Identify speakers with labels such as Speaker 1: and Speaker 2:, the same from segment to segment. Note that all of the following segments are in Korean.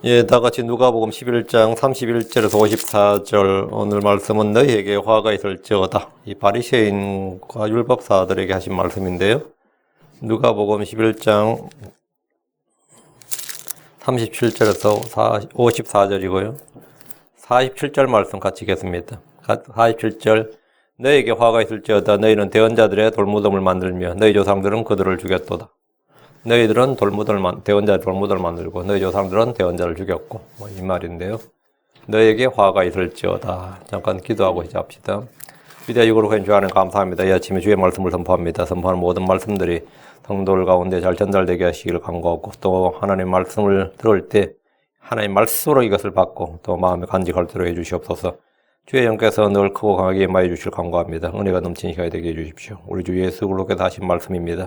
Speaker 1: 예, 다 같이 누가복음 11장 31절에서 54절 오늘 말씀은 너희에게 화가 있을지어다. 이 바리새인과 율법사들에게 하신 말씀인데요. 누가복음 11장 37절에서 54절이고요. 47절 말씀 같이 읽겠습니다. 47절 너희에게 화가 있을지어다. 너희는 대언자들의 돌무덤을 만들며 너희 조상들은 그들을 죽였도다. 너희들은 대언자 돌무덤을 만들고 너희 조상들은 대언자를 죽였고 이 말인데요. 너희에게 화가 있을지어다. 잠깐 기도하고 시작합시다. 위대하 유고로 주 하나님 감사합니다. 이 아침에 주의 말씀을 선포합니다. 선포하는 모든 말씀들이 성도들 가운데 잘 전달되게 하시기를 간구하고 또 하나님 말씀을 들을 때 하나님 말씀으로 이것을 받고 또 마음에 간직할 수 있도록 해주시옵소서. 주의 영께서 늘 크고 강하게 임하여 주실 간구합니다. 은혜가 넘치는 시간이 되게 해주십시오. 우리 주 예수 그리스도께서 하신 말씀입니다.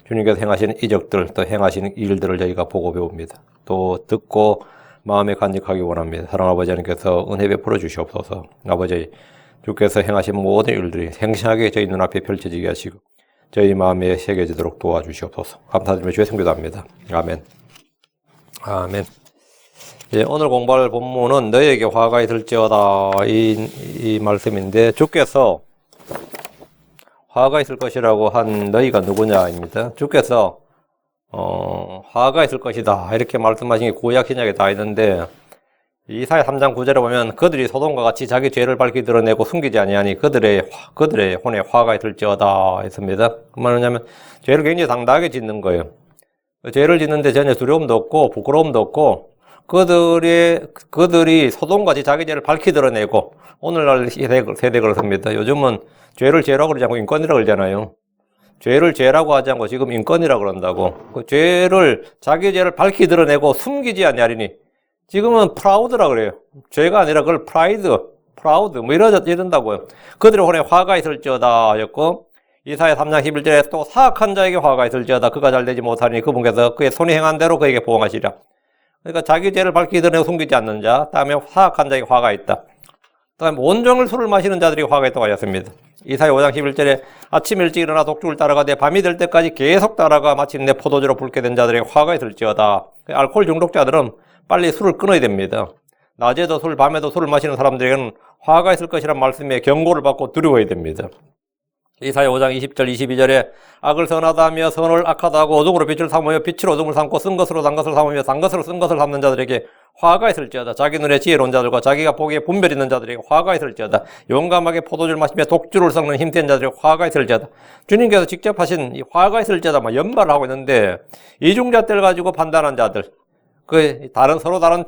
Speaker 1: 주님께서 행하시는 이적들, 또 행하시는 일들을 저희가 보고 배웁니다. 또 듣고 마음에 간직하기 원합니다. 사랑하는 아버지 하나님께서 은혜 베풀어 주시옵소서. 아버지, 주께서 행하신 모든 일들이 생생하게 저희 눈앞에 펼쳐지게 하시고 저희 마음에 새겨지도록 도와주시옵소서. 감사드리며 주의 성교도합니다. 아멘. 아멘. 예, 오늘 공부할 본문은 너희에게 화가 있을지어다 이 말씀인데 주께서 화가 있을 것이라고 한 너희가 누구냐입니다. 주께서 화가 있을 것이다 이렇게 말씀하신 게 구약 신약에 다 있는데 이사야 3장 9절에 보면 그들이 소돔과 같이 자기 죄를 밝히 드러내고 숨기지 아니하니 그들의 혼에 화가 있을지어다 했습니다. 그 말은 뭐냐면 죄를 굉장히 당당하게 짓는 거예요. 죄를 짓는데 전혀 두려움도 없고 부끄러움도 없고 그들이 소돔같이 자기 죄를 밝히 드러내고 오늘날 세대 그렇습니다. 요즘은 죄를 죄라고 그러지 않고 인권이라고 그러잖아요. 죄를 죄라고 하지 않고 지금 인권이라고 그런다고. 그 자기 죄를 밝히 드러내고 숨기지 아니하리니 지금은 프라우드라고 그래요. 죄가 아니라 그걸 프라우드 뭐 이런다고요. 그들의 혼에 화가 있을지어다 하였고 이사야 3장 11절에 또 사악한 자에게 화가 있을지어다. 그가 잘되지 못하니 그분께서 그의 손이 행한 대로 그에게 보응하시리라. 그러니까 자기 죄를 밝히 드러내고 숨기지 않는 자, 다음에 사악한 자에게 화가 있다. 다음에 온종일 술을 마시는 자들이 화가 있다고 하였습니다. 이사야 5장 11절에 아침 일찍 일어나 독주를 따라가되 밤이 될 때까지 계속 따라가 마침내 포도주로 붉게 된 자들에게 화가 있을지어다. 알코올 중독자들은 빨리 술을 끊어야 됩니다. 낮에도 술, 밤에도 술을 마시는 사람들에게는 화가 있을 것이란 말씀에 경고를 받고 두려워야 됩니다. 이사야 5장 20절 22절에 악을 선하다 하며 선을 악하다 하고 어둠으로 빛을 삼으며 빛을 어둠을 삼고 쓴 것으로 단 것을 삼으며 단 것으로 쓴 것을 삼는 자들에게 화가 있을지어다. 자기 눈에 지혜로운 자들과 자기가 보기에 분별 있는 자들에게 화가 있을지어다. 용감하게 포도주를 마시며 독주를 섞는 힘센 자들에게 화가 있을지어다. 주님께서 직접 하신 이 화가 있을지어다 연발을 하고 있는데 이중잣대를 가지고 판단한 자들, 서로 다른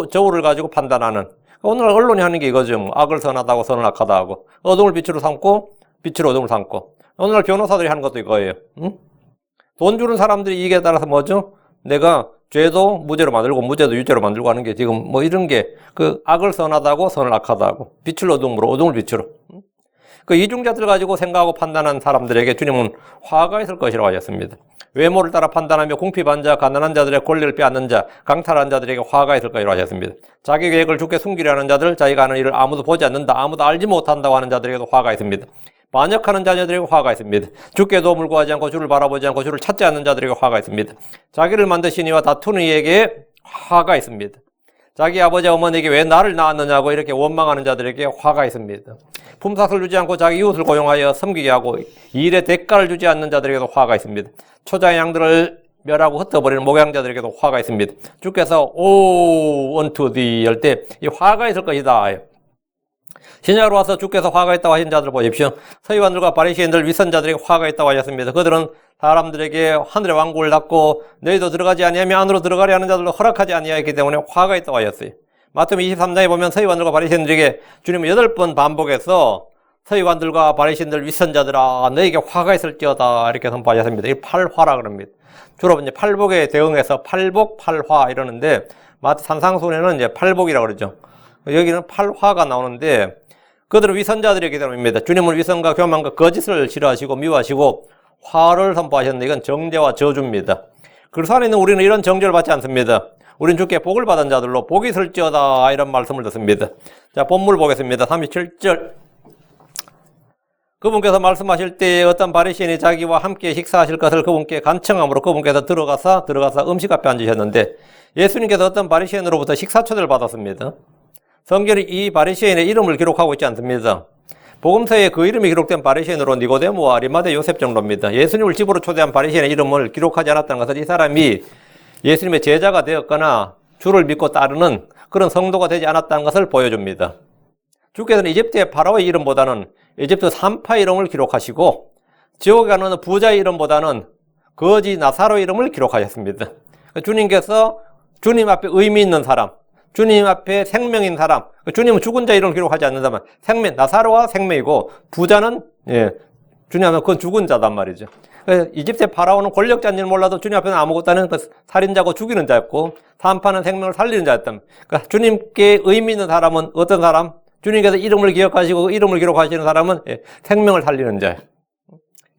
Speaker 1: 저울을 가지고 판단하는 오늘 언론이 하는 게 이거죠. 악을 선하다고 선을 악하다 하고 어둠을 빛으로 삼고 빛으로 어둠을 삼고 오늘날 변호사들이 하는 것도 이거예요. 응? 돈 주는 사람들이 이익에 따라서 뭐죠? 내가 죄도 무죄로 만들고 무죄도 유죄로 만들고 하는 게 지금 뭐 이런 게 악을 선하다고 선을 악하다고 빛을 어둠으로 어둠을 빛으로 그 이중잣대를 가지고 생각하고 판단한 사람들에게 주님은 화가 있을 것이라고 하셨습니다. 외모를 따라 판단하며 궁핍한 자, 가난한 자들의 권리를 빼앗는 자, 강탈한 자들에게 화가 있을 것이라고 하셨습니다. 자기 계획을 주께 숨기려 하는 자들, 자기가 하는 일을 아무도 보지 않는다, 아무도 알지 못한다고 하는 자들에게도 화가 있습니다. 반역하는 자녀들에게 화가 있습니다. 주께 도움을 구하지 않고 주를 바라보지 않고 주를 찾지 않는 자들에게 화가 있습니다. 자기를 만드신 이와 다투는 이에게 화가 있습니다. 자기 아버지 어머니에게 왜 나를 낳았느냐고 이렇게 원망하는 자들에게 화가 있습니다. 품삯을 주지 않고 자기 이웃을 고용하여 섬기게 하고 일의 대가를 주지 않는 자들에게도 화가 있습니다. 초자의 양들을 멸하고 흩어버리는 목양자들에게도 화가 있습니다. 주께서 오 unto thee 할 때 이 화가 있을 것이다. 신약으로 와서 주께서 화가 있다고 하신 자들 보십시오. 서기관들과 바리새인들 윗선자들에게 화가 있다고 하셨습니다. 그들은 사람들에게 하늘의 왕국을 닫고 너희도 들어가지 아니하며 안으로 들어가려 하는 자들도 허락하지 아니하였기 때문에 화가 있다고 하셨어요. 마태복음 23장에 보면 서기관들과 바리새인들에게 주님은 8번 반복해서 서기관들과 바리새인들 윗선자들아 너희에게 화가 있을지어다 이렇게 선포하셨습니다. 이 팔화라 그럽니다. 주로 이제 팔복에 대응해서 팔복, 팔화 이러는데 마태 산상순에는 이제 팔복이라고 그러죠. 여기는 팔화가 나오는데 그들은 위선자들이기 때문입니다. 주님은 위선과 교만과 거짓을 싫어하시고 미워하시고 화를 선포하셨는데 이건 정죄와 저주입니다. 그리스도 안에 있는 우리는 이런 정죄를 받지 않습니다. 우리는 주께 복을 받은 자들로 복이 있을지어다 이런 말씀을 듣습니다. 자, 본문 보겠습니다. 37절 그분께서 말씀하실 때 어떤 바리새인이 자기와 함께 식사하실 것을 그분께 간청함으로 그분께서 들어가서 음식 앞에 앉으셨는데 예수님께서 어떤 바리새인으로부터 식사 초대를 받았습니다. 성경이 이 바리새인의 이름을 기록하고 있지 않습니다. 복음서에 그 이름이 기록된 바리새인으로 니고데모와 아리마대 요셉 정도입니다. 예수님을 집으로 초대한 바리새인의 이름을 기록하지 않았다는 것은 이 사람이 예수님의 제자가 되었거나 주를 믿고 따르는 그런 성도가 되지 않았다는 것을 보여줍니다. 주께서는 이집트의 파라오의 이름보다는 이집트 산파 이름을 기록하시고 지옥에 가는 어느 부자의 이름보다는 거지 나사로의 이름을 기록하셨습니다. 주님께서 주님 앞에 의미 있는 사람, 주님 앞에 생명인 사람, 주님은 죽은 자 이름을 기록하지 않는다면 생명, 나사로가 생명이고 부자는 주님 앞에 그건 죽은 자단 말이죠. 이집트의 파라오는 권력자인지는 몰라도 주님 앞에는 아무것도 아닌 그 살인자고 죽이는 자였고 산파는 생명을 살리는 자였다. 그러니까 주님께 의미 있는 사람은 어떤 사람? 주님께서 이름을 기억하시고 이름을 기록하시는 사람은 생명을 살리는 자예요.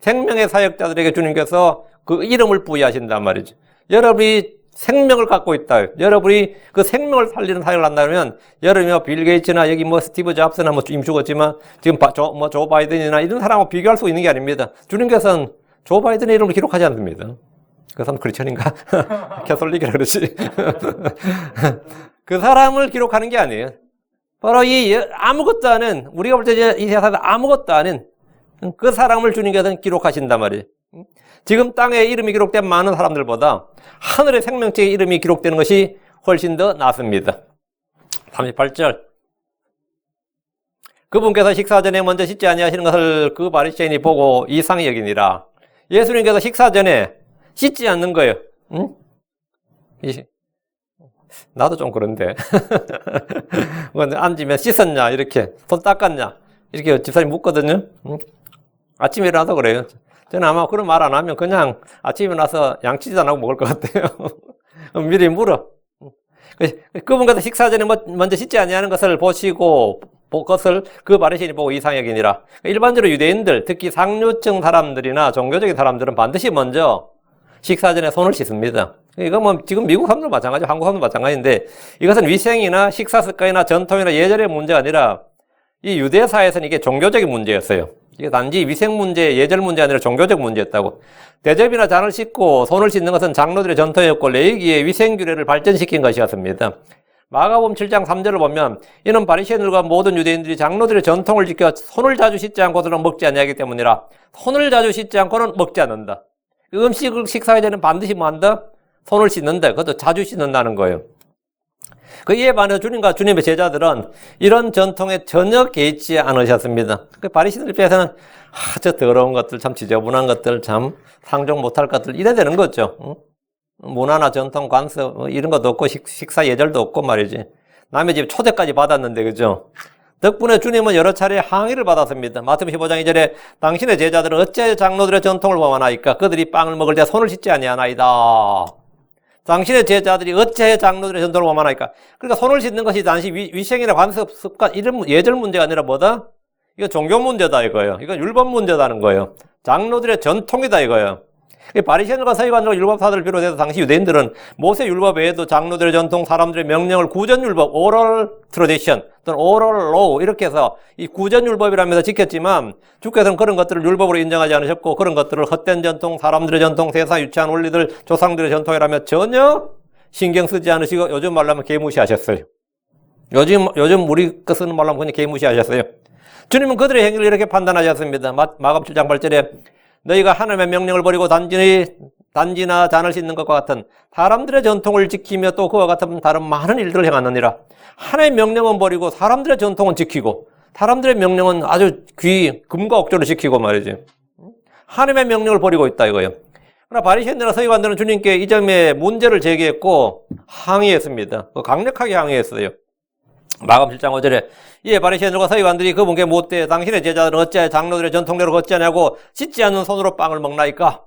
Speaker 1: 생명의 사역자들에게 주님께서 그 이름을 부여하신단 말이죠. 여러분이 생명을 갖고 있다. 여러분이 그 생명을 살리는 사역을 한다면 여러분이 빌 게이츠나 여기 스티브 잡스나 이미 죽었지만 지금 조 바이든이나 이런 사람하고 비교할 수 있는 게 아닙니다. 주님께서는 조 바이든의 이름을 기록하지 않습니다. 그 사람 크리스천인가? 캐톨릭이라 그러지. 그 사람을 기록하는 게 아니에요. 바로 이 아무것도 아닌, 우리가 볼 때 이 세상에 아무것도 아닌 그 사람을 주님께서는 기록하신단 말이에요. 지금 땅에 이름이 기록된 많은 사람들보다 하늘의 생명체의 이름이 기록되는 것이 훨씬 더 낫습니다. 38절. 그분께서 식사 전에 먼저 씻지 아니하시는 것을 그 바리새인이 보고 이상히 여기니라. 예수님께서 식사 전에 씻지 않는 거예요. 응? 나도 좀 그런데. 앉으면 씻었냐, 이렇게. 손 닦았냐, 이렇게 집사님 묻거든요. 응? 아침에 일어나서 그래요. 저는 아마 그런 말 안 하면 그냥 아침에 일어나서 양치질 안 하고 먹을 것 같아요. 미리 물어. 그분께서 식사 전에 먼저 씻지 아니하는 것을 보시고, 그것을 그 바리새인이 보고 이상히 여기니라. 일반적으로 유대인들, 특히 상류층 사람들이나 종교적인 사람들은 반드시 먼저 식사 전에 손을 씻습니다. 이거 지금 미국 사람들 마찬가지고 한국 사람들 마찬가지인데 이것은 위생이나 식사 습관이나 전통이나 예절의 문제가 아니라 이 유대사에서는 이게 종교적인 문제였어요. 이게 단지 위생 문제, 예절 문제가 아니라 종교적 문제였다고. 대접이나 잔을 씻고 손을 씻는 것은 장로들의 전통이었고 레위기의 위생 규례를 발전시킨 것이었습니다. 마가복음 7장 3절을 보면 이는 바리새인들과 모든 유대인들이 장로들의 전통을 지켜 손을 자주 씻지 않고서는 먹지 아니하기 때문이라. 손을 자주 씻지 않고는 먹지 않는다. 음식을 식사할 때는 반드시 뭐 한다? 손을 씻는다. 그것도 자주 씻는다는 거예요. 그에 반해 주님과 주님의 제자들은 이런 전통에 전혀 개의치 않으셨습니다. 그 바리새인들 입장에서는 저 더러운 것들, 참 지저분한 것들, 참 상종 못할 것들 이래 되는 거죠. 응? 문화나 전통, 관습 이런 것도 없고 식사 예절도 없고 말이지. 남의 집 초대까지 받았는데 그죠? 덕분에 주님은 여러 차례 항의를 받았습니다. 마태복음 15장 2절에 당신의 제자들은 어찌하여 장로들의 전통을 범하나이까? 그들이 빵을 먹을 때 손을 씻지 아니하나이다. 당신의 제자들이 어찌하여 장로들의 전통을 범하나이까? 그러니까 손을 씻는 것이 단지 위생이나 관습, 습관, 이런 예절 문제가 아니라 뭐다? 이거 종교 문제다 이거예요. 이건 율법 문제다는 거예요. 장로들의 전통이다 이거예요. 바리새인들과 서기관들과 율법사들을 비롯해서 당시 유대인들은 모세 율법 외에도 장로들의 전통, 사람들의 명령을 구전율법, 오럴 트래디션 또는 오럴 로우 이렇게 해서 이 구전율법이라면서 지켰지만 주께서는 그런 것들을 율법으로 인정하지 않으셨고 그런 것들을 헛된 전통, 사람들의 전통, 세상 유치한 원리들, 조상들의 전통이라며 전혀 신경 쓰지 않으시고 요즘 말로 하면 개무시하셨어요. 요즘 우리 거 쓰는 말로 하면 그냥 개무시하셨어요. 주님은 그들의 행위를 이렇게 판단하셨습니다. 마가복음 7장 8절에 너희가 하나님의 명령을 버리고 단지나 잔을 씻는 것과 같은 사람들의 전통을 지키며 또 그와 같은 다른 많은 일들을 행하느니라. 하나님의 명령은 버리고 사람들의 전통은 지키고 사람들의 명령은 아주 금과 옥조를 지키고 말이지. 하나님의 명령을 버리고 있다 이거예요. 그러나 바리새인들과 서기관들은 주님께 이 점에 문제를 제기했고 항의했습니다. 강력하게 항의했어요. 마가복음 7장 5절에 이에 바리새인들과 서기관들이 그분께 묻되 당신의 제자들은 어찌하여 장로들의 전통대로 걷지 않냐고 씻지 않는 손으로 빵을 먹나이까?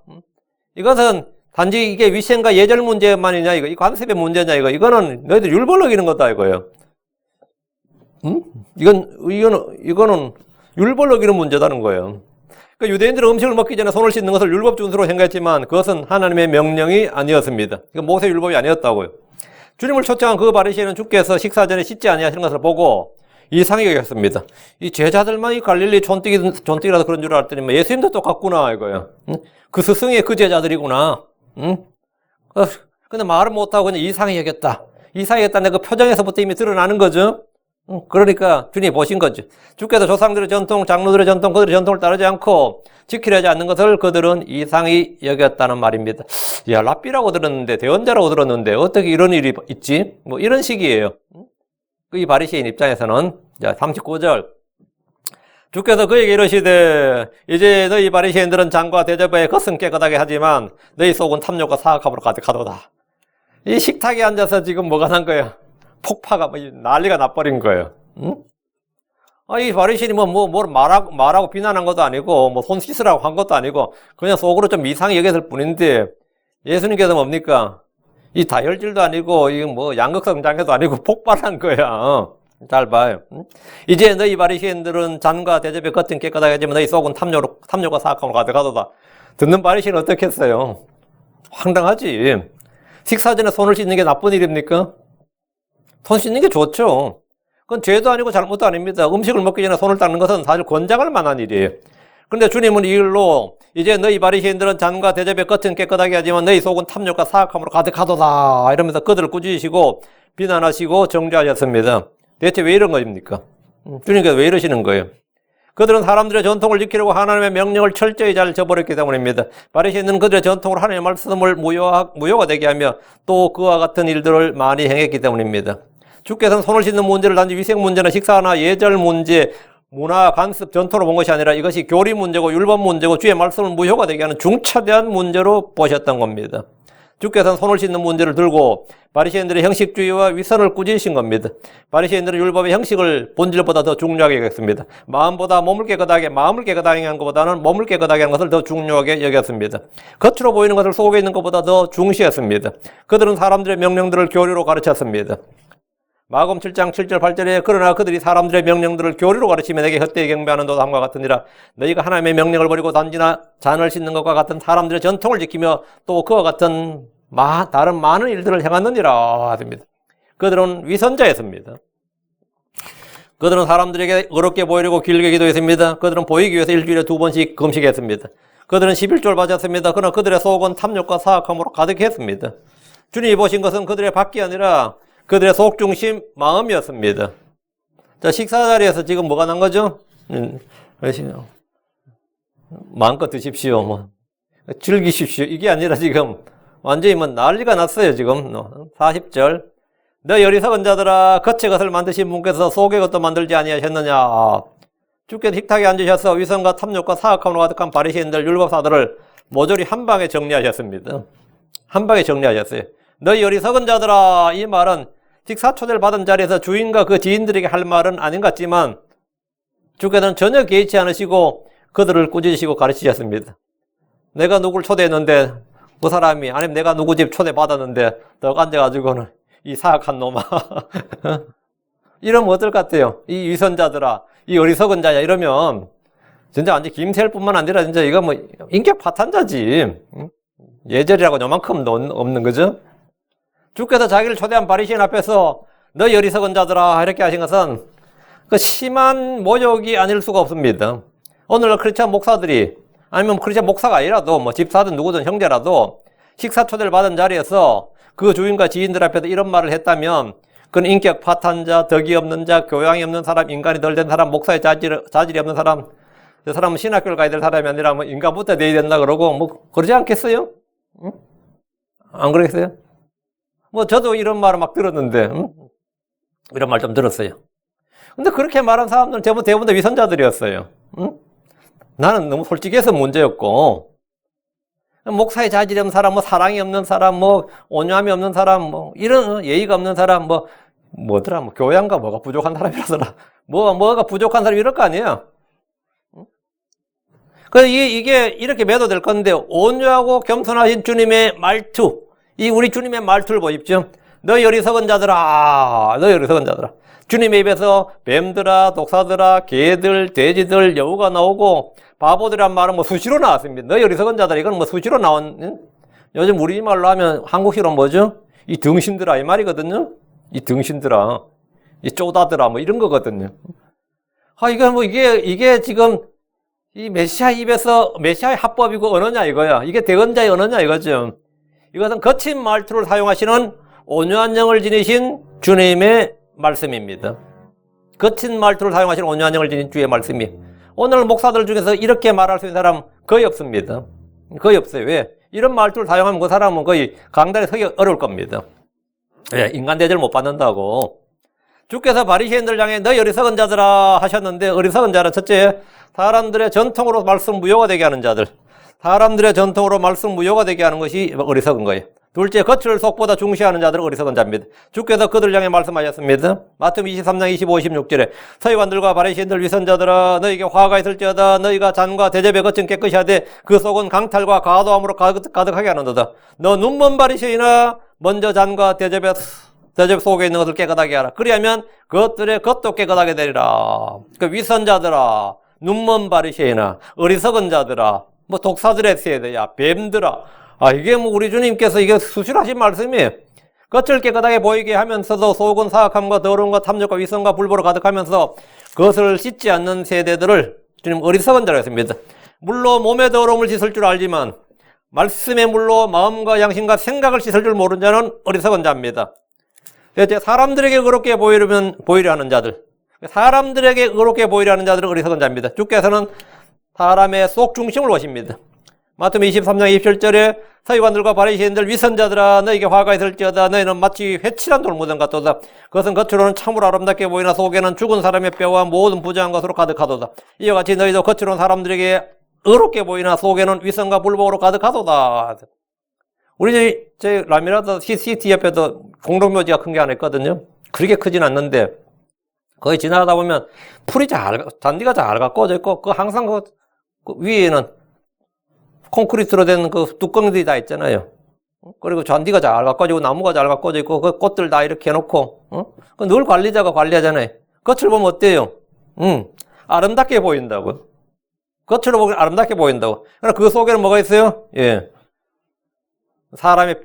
Speaker 1: 이것은 단지 이게 위생과 예절 문제만이냐 이 관습의 문제냐 이거는 너희들 율법을 어기는 거다 이거예요. 이거는 율법을 어기는 문제다는 거예요. 그러니까 유대인들은 음식을 먹기 전에 손을 씻는 것을 율법 준수로 생각했지만 그것은 하나님의 명령이 아니었습니다. 이건 모세 율법이 아니었다고요. 주님을 초청한 그 바리새인은 주께서 식사 전에 씻지 아니하시는 것을 보고 이상하게 여겼습니다. 이 제자들만 이 갈릴리 촌뜨기라도 그런 줄 알았더니 뭐 예수님도 똑같구나 이거예요. 응? 그 스승의 그 제자들이구나. 응? 근데 말을 못하고 그냥 이상하게 여겼다. 이상하게 여겼다는 그 표정에서부터 이미 드러나는 거죠. 그러니까 주님이 보신 거죠. 주께서 조상들의 전통, 장로들의 전통, 그들의 전통을 따르지 않고 지키려 하지 않는 것을 그들은 이상히 여겼다는 말입니다. 야, 랍비라고 들었는데, 대언자라고 들었는데 어떻게 이런 일이 있지? 뭐 이런 식이에요. 이 바리새인 입장에서는. 자, 39절. 주께서 그에게 이르시되 이제 너희 바리새인들은 장과 대접에 겉은 깨끗하게 하지만 너희 속은 탐욕과 사악함으로 가득하도다. 이 식탁에 앉아서 지금 뭐가 난 거야? 폭파가 난리가 나버린 거예요. 응? 이 바리새인이 뭘 말하고 비난한 것도 아니고 뭐 손 씻으라고 한 것도 아니고 그냥 속으로 좀 이상히 여겼을 뿐인데 예수님께서 뭡니까? 이 다혈질도 아니고 이 뭐 양극성장애도 아니고 폭발한 거야. 잘 봐요. 이제 너희 바리새인들은 잔과 대접의 겉은 깨끗하게 하지만 너희 속은 탐욕과 사악함으로 가득하도다. 듣는 바리새인은 어떻겠어요? 황당하지. 식사 전에 손을 씻는 게 나쁜 일입니까? 손 씻는 게 좋죠. 그건 죄도 아니고 잘못도 아닙니다. 음식을 먹기 전에 손을 닦는 것은 사실 권장할 만한 일이에요. 그런데 주님은 이 일로 이제 너희 바리새인들은 잔과 대접의 겉은 깨끗하게 하지만 너희 속은 탐욕과 사악함으로 가득하도다 이러면서 그들을 꾸짖으시고 비난하시고 정죄하셨습니다. 대체 왜 이런 겁니까? 주님께서 왜 이러시는 거예요? 그들은 사람들의 전통을 지키려고 하나님의 명령을 철저히 잘 저버렸기 때문입니다. 바리새인은 그들의 전통으로 하나님의 말씀을 무효가 되게 하며 또 그와 같은 일들을 많이 행했기 때문입니다. 주께서는 손을 씻는 문제를 단지 위생 문제나 식사나 예절 문제, 문화, 관습, 전통으로 본 것이 아니라 이것이 교리 문제고 율법 문제고 주의 말씀을 무효가 되게 하는 중차대한 문제로 보셨던 겁니다. 주께서는 손을 씻는 문제를 들고 바리새인들의 형식주의와 위선을 꾸짖으신 겁니다. 바리새인들은 율법의 형식을 본질보다 더 중요하게 여겼습니다. 마음을 깨끗하게 하는 것보다는 몸을 깨끗하게 하는 것을 더 중요하게 여겼습니다. 겉으로 보이는 것을 속에 있는 것보다 더 중시했습니다. 그들은 사람들의 명령들을 교리로 가르쳤습니다. 마가복음 7장 7절 8절에 그러나 그들이 사람들의 명령들을 교리로 가르치며 내게 헛되이 경배하는 도담과 같으니라. 너희가 하나님의 명령을 버리고 단지나 잔을 씻는 것과 같은 사람들의 전통을 지키며 또 그와 같은 다른 많은 일들을 행하느니라 하십니다. 그들은 위선자였습니다. 그들은 사람들에게 어렵게 보이려고 길게 기도했습니다. 그들은 보이기 위해서 일주일에 2번씩 금식했습니다. 그들은 11조를 바쳤습니다. 그러나 그들의 속은 탐욕과 사악함으로 가득했습니다. 주님이 보신 것은 그들의 밖이 아니라 그들의 속중심 마음이었습니다. 자, 식사 자리에서 지금 뭐가 난 거죠? 마음껏 드십시오. 즐기십시오. 이게 아니라 지금 완전히 난리가 났어요. 지금 40절. 너 어리석은 자들아, 겉의 것을 만드신 분께서 속의 것도 만들지 아니하셨느냐. 주께서 식탁에 앉으셔서 위선과 탐욕과 사악함으로 가득한 바리새인들 율법사들을 모조리 한 방에 정리하셨습니다. 한 방에 정리하셨어요. 너희 어리석은 자들아, 이 말은 식사 초대를 받은 자리에서 주인과 그 지인들에게 할 말은 아닌 것 같지만 주께서는 전혀 개의치 않으시고 그들을 꾸짖으시고 가르치셨습니다. 내가 누구를 초대했는데 그 사람이 아니면 내가 누구 집 초대받았는데 너 앉아가지고는 이 사악한 놈아 이러면 어떨 것 같아요? 이 위선자들아, 이 어리석은 자야 이러면 진짜 완전 김태일 뿐만 아니라 진짜 이거 뭐 인격 파탄자지. 예절이라고 요만큼 없는 거죠? 주께서 자기를 초대한 바리새인 앞에서 너희 어리석은 자들아 이렇게 하신 것은 그 심한 모욕이 아닐 수가 없습니다. 오늘날 크리스찬 목사들이 아니면 크리스찬 목사가 아니라도 뭐 집사든 누구든 형제라도 식사 초대를 받은 자리에서 그 주인과 지인들 앞에서 이런 말을 했다면 그건 인격 파탄자, 덕이 없는 자, 교양이 없는 사람, 인간이 덜 된 사람, 목사의 자질이 없는 사람, 그 사람은 신학교를 가야 될 사람이 아니라 뭐 인간부터 내야 된다 그러고 뭐 그러지 않겠어요? 응? 안 그러겠어요? 뭐 저도 이런 말을 막 들었는데 이런 말 좀 들었어요. 근데 그렇게 말한 사람들은 대부분 다 위선자들이었어요. 나는 너무 솔직해서 문제였고 목사의 자질이 없는 사람, 뭐 사랑이 없는 사람, 뭐 온유함이 없는 사람, 뭐 이런 예의가 없는 사람, 뭐더라, 뭐 교양과 뭐가 부족한 사람이라더라. 뭐가 부족한 사람 이럴 거 아니에요. 그래서 이게 이렇게 매도될 건데 온유하고 겸손하신 주님의 말투, 이 우리 주님의 말투를 보십시오. 너희 어리석은 자들아, 너희 어리석은 자들아. 주님의 입에서 뱀들아, 독사들아, 개들, 돼지들, 여우가 나오고 바보들이란 말은 뭐 수시로 나왔습니다. 너희 어리석은 자들아, 이건 뭐 수시로 나온, 요즘 우리말로 하면 한국식으로 뭐죠? 이 등신들아 이 말이거든요. 이 등신들아. 이 쪼다더라, 뭐 이런 거거든요. 이게 지금 이 메시아 입에서 메시아의 합법이고 언어냐 이거야. 이게 대언자의 언어냐 이거죠. 이것은 거친 말투를 사용하시는 온유한 영을 지니신 주님의 말씀입니다. 거친 말투를 사용하시는 온유한 영을 지닌 주의 말씀이. 오늘 목사들 중에서 이렇게 말할 수 있는 사람 거의 없습니다. 거의 없어요. 왜? 이런 말투를 사용하면 그 사람은 거의 강단에 서기 어려울 겁니다. 왜? 인간 대접을 못 받는다고. 주께서 바리새인들 향해 너희 어리석은 자들아 하셨는데, 어리석은 자는 첫째, 사람들의 전통으로 말씀 무효가 되게 하는 자들. 사람들의 전통으로 말씀 무효가 되게 하는 것이 어리석은 거예요. 둘째, 거칠 속보다 중시하는 자들은 어리석은 자입니다. 주께서 그들을 향해 말씀하셨습니다. 마태복음 23장 25, 26절에 서기관들과 바리새인들 위선자들아 너희에게 화가 있을지어다. 너희가 잔과 대접의 겉은 깨끗이 하되 그 속은 강탈과 과도함으로 가득하게 하는도다. 너 눈먼 바리새인아 먼저 잔과 대접 속에 있는 것을 깨끗하게 하라. 그리하면 그것들의 겉도 깨끗하게 되리라. 그 위선자들아, 눈먼 바리새인아, 어리석은 자들아, 뭐 독사들의 세대야, 뱀들아. 이게 뭐 우리 주님께서 이게 수술하신 말씀이에요. 겉을 깨끗하게 보이게 하면서도 속은 사악함과 더러움과 탐욕과 위선과 불보로 가득하면서 그것을 씻지 않는 세대들을 주님 어리석은 자라고 했습니다. 물로 몸의 더러움을 씻을 줄 알지만 말씀의 물로 마음과 양심과 생각을 씻을 줄 모르는 자는 어리석은 자입니다. 사람들에게 의롭게 보이려 하는 자들, 사람들에게 의롭게 보이려 하는 자들은 어리석은 자입니다. 주께서는 사람의 속 중심을 보십니다. 마태복음 23장 27절에 서기관들과 바리새인들 위선자들아 너희에게 화가 있을지어다. 너희는 마치 회칠한 돌무덤 같도다. 그것은 겉으로는 참으로 아름답게 보이나 속에는 죽은 사람의 뼈와 모든 부정한 것으로 가득하도다. 이와 같이 너희도 겉으로는 사람들에게 의롭게 보이나 속에는 위선과 불복으로 가득하도다. 우리 제 라미라도 CCT 옆에도 공동묘지가 큰 게 하나 있거든요. 그렇게 크진 않는데 거기 지나가다 보면 잔디가 잘 가꿔져 있고 그 항상 그 위에는 콘크리트로 된 그 뚜껑들이 다 있잖아요. 그리고 잔디가 잘 가꿔지고 나무가 잘 가꿔져 있고 그 꽃들 다 이렇게 해놓고 늘 관리자가 관리하잖아요. 겉을 보면 어때요? 아름답게 보인다고. 겉으로 보면 아름답게 보인다고. 그러나 그 속에는 뭐가 있어요? 예.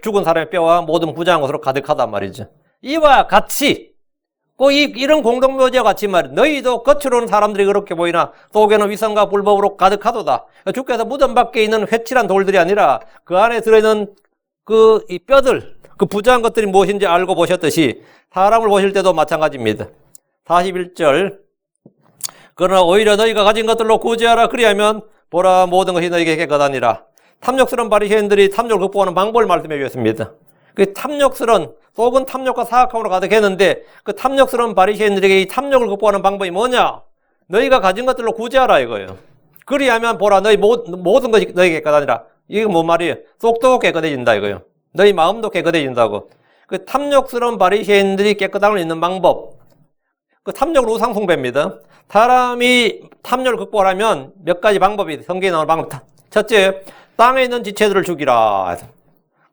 Speaker 1: 죽은 사람의 뼈와 모든 부정한 것으로 가득하단 말이죠. 이와 같이 이런 공동묘지와 같이 말이야. 너희도 겉으로는 사람들이 그렇게 보이나 속에는 위선과 불법으로 가득하도다. 주께서 무덤 밖에 있는 회칠한 돌들이 아니라 그 안에 들어있는 이 뼈들, 그 부정한 것들이 무엇인지 알고 보셨듯이 사람을 보실 때도 마찬가지입니다. 41절 그러나 오히려 너희가 가진 것들로 구제하라. 그리하면 보라 모든 것이 너희에게 깨끗하니라. 탐욕스러운 바리새인들이 탐욕을 극복하는 방법을 말씀해 주셨습니다. 그 탐욕스러운 속은 탐욕과 사악함으로 가득했는데 그 탐욕스러운 바리새인들에게 이 탐욕을 극복하는 방법이 뭐냐? 너희가 가진 것들로 구제하라 이거예요. 그리하면 보라 너희 모든 것이 너희에게 깨끗하니라. 이게 뭔 말이에요? 속도 깨끗해진다 이거예요. 너희 마음도 깨끗해진다고. 그 탐욕스러운 바리새인들이 깨끗함을 잇는 방법. 그 탐욕은 우상숭배입니다. 사람이 탐욕을 극복하려면 몇 가지 방법이 성경에 나오는 방법. 첫째, 땅에 있는 지체들을 죽이라.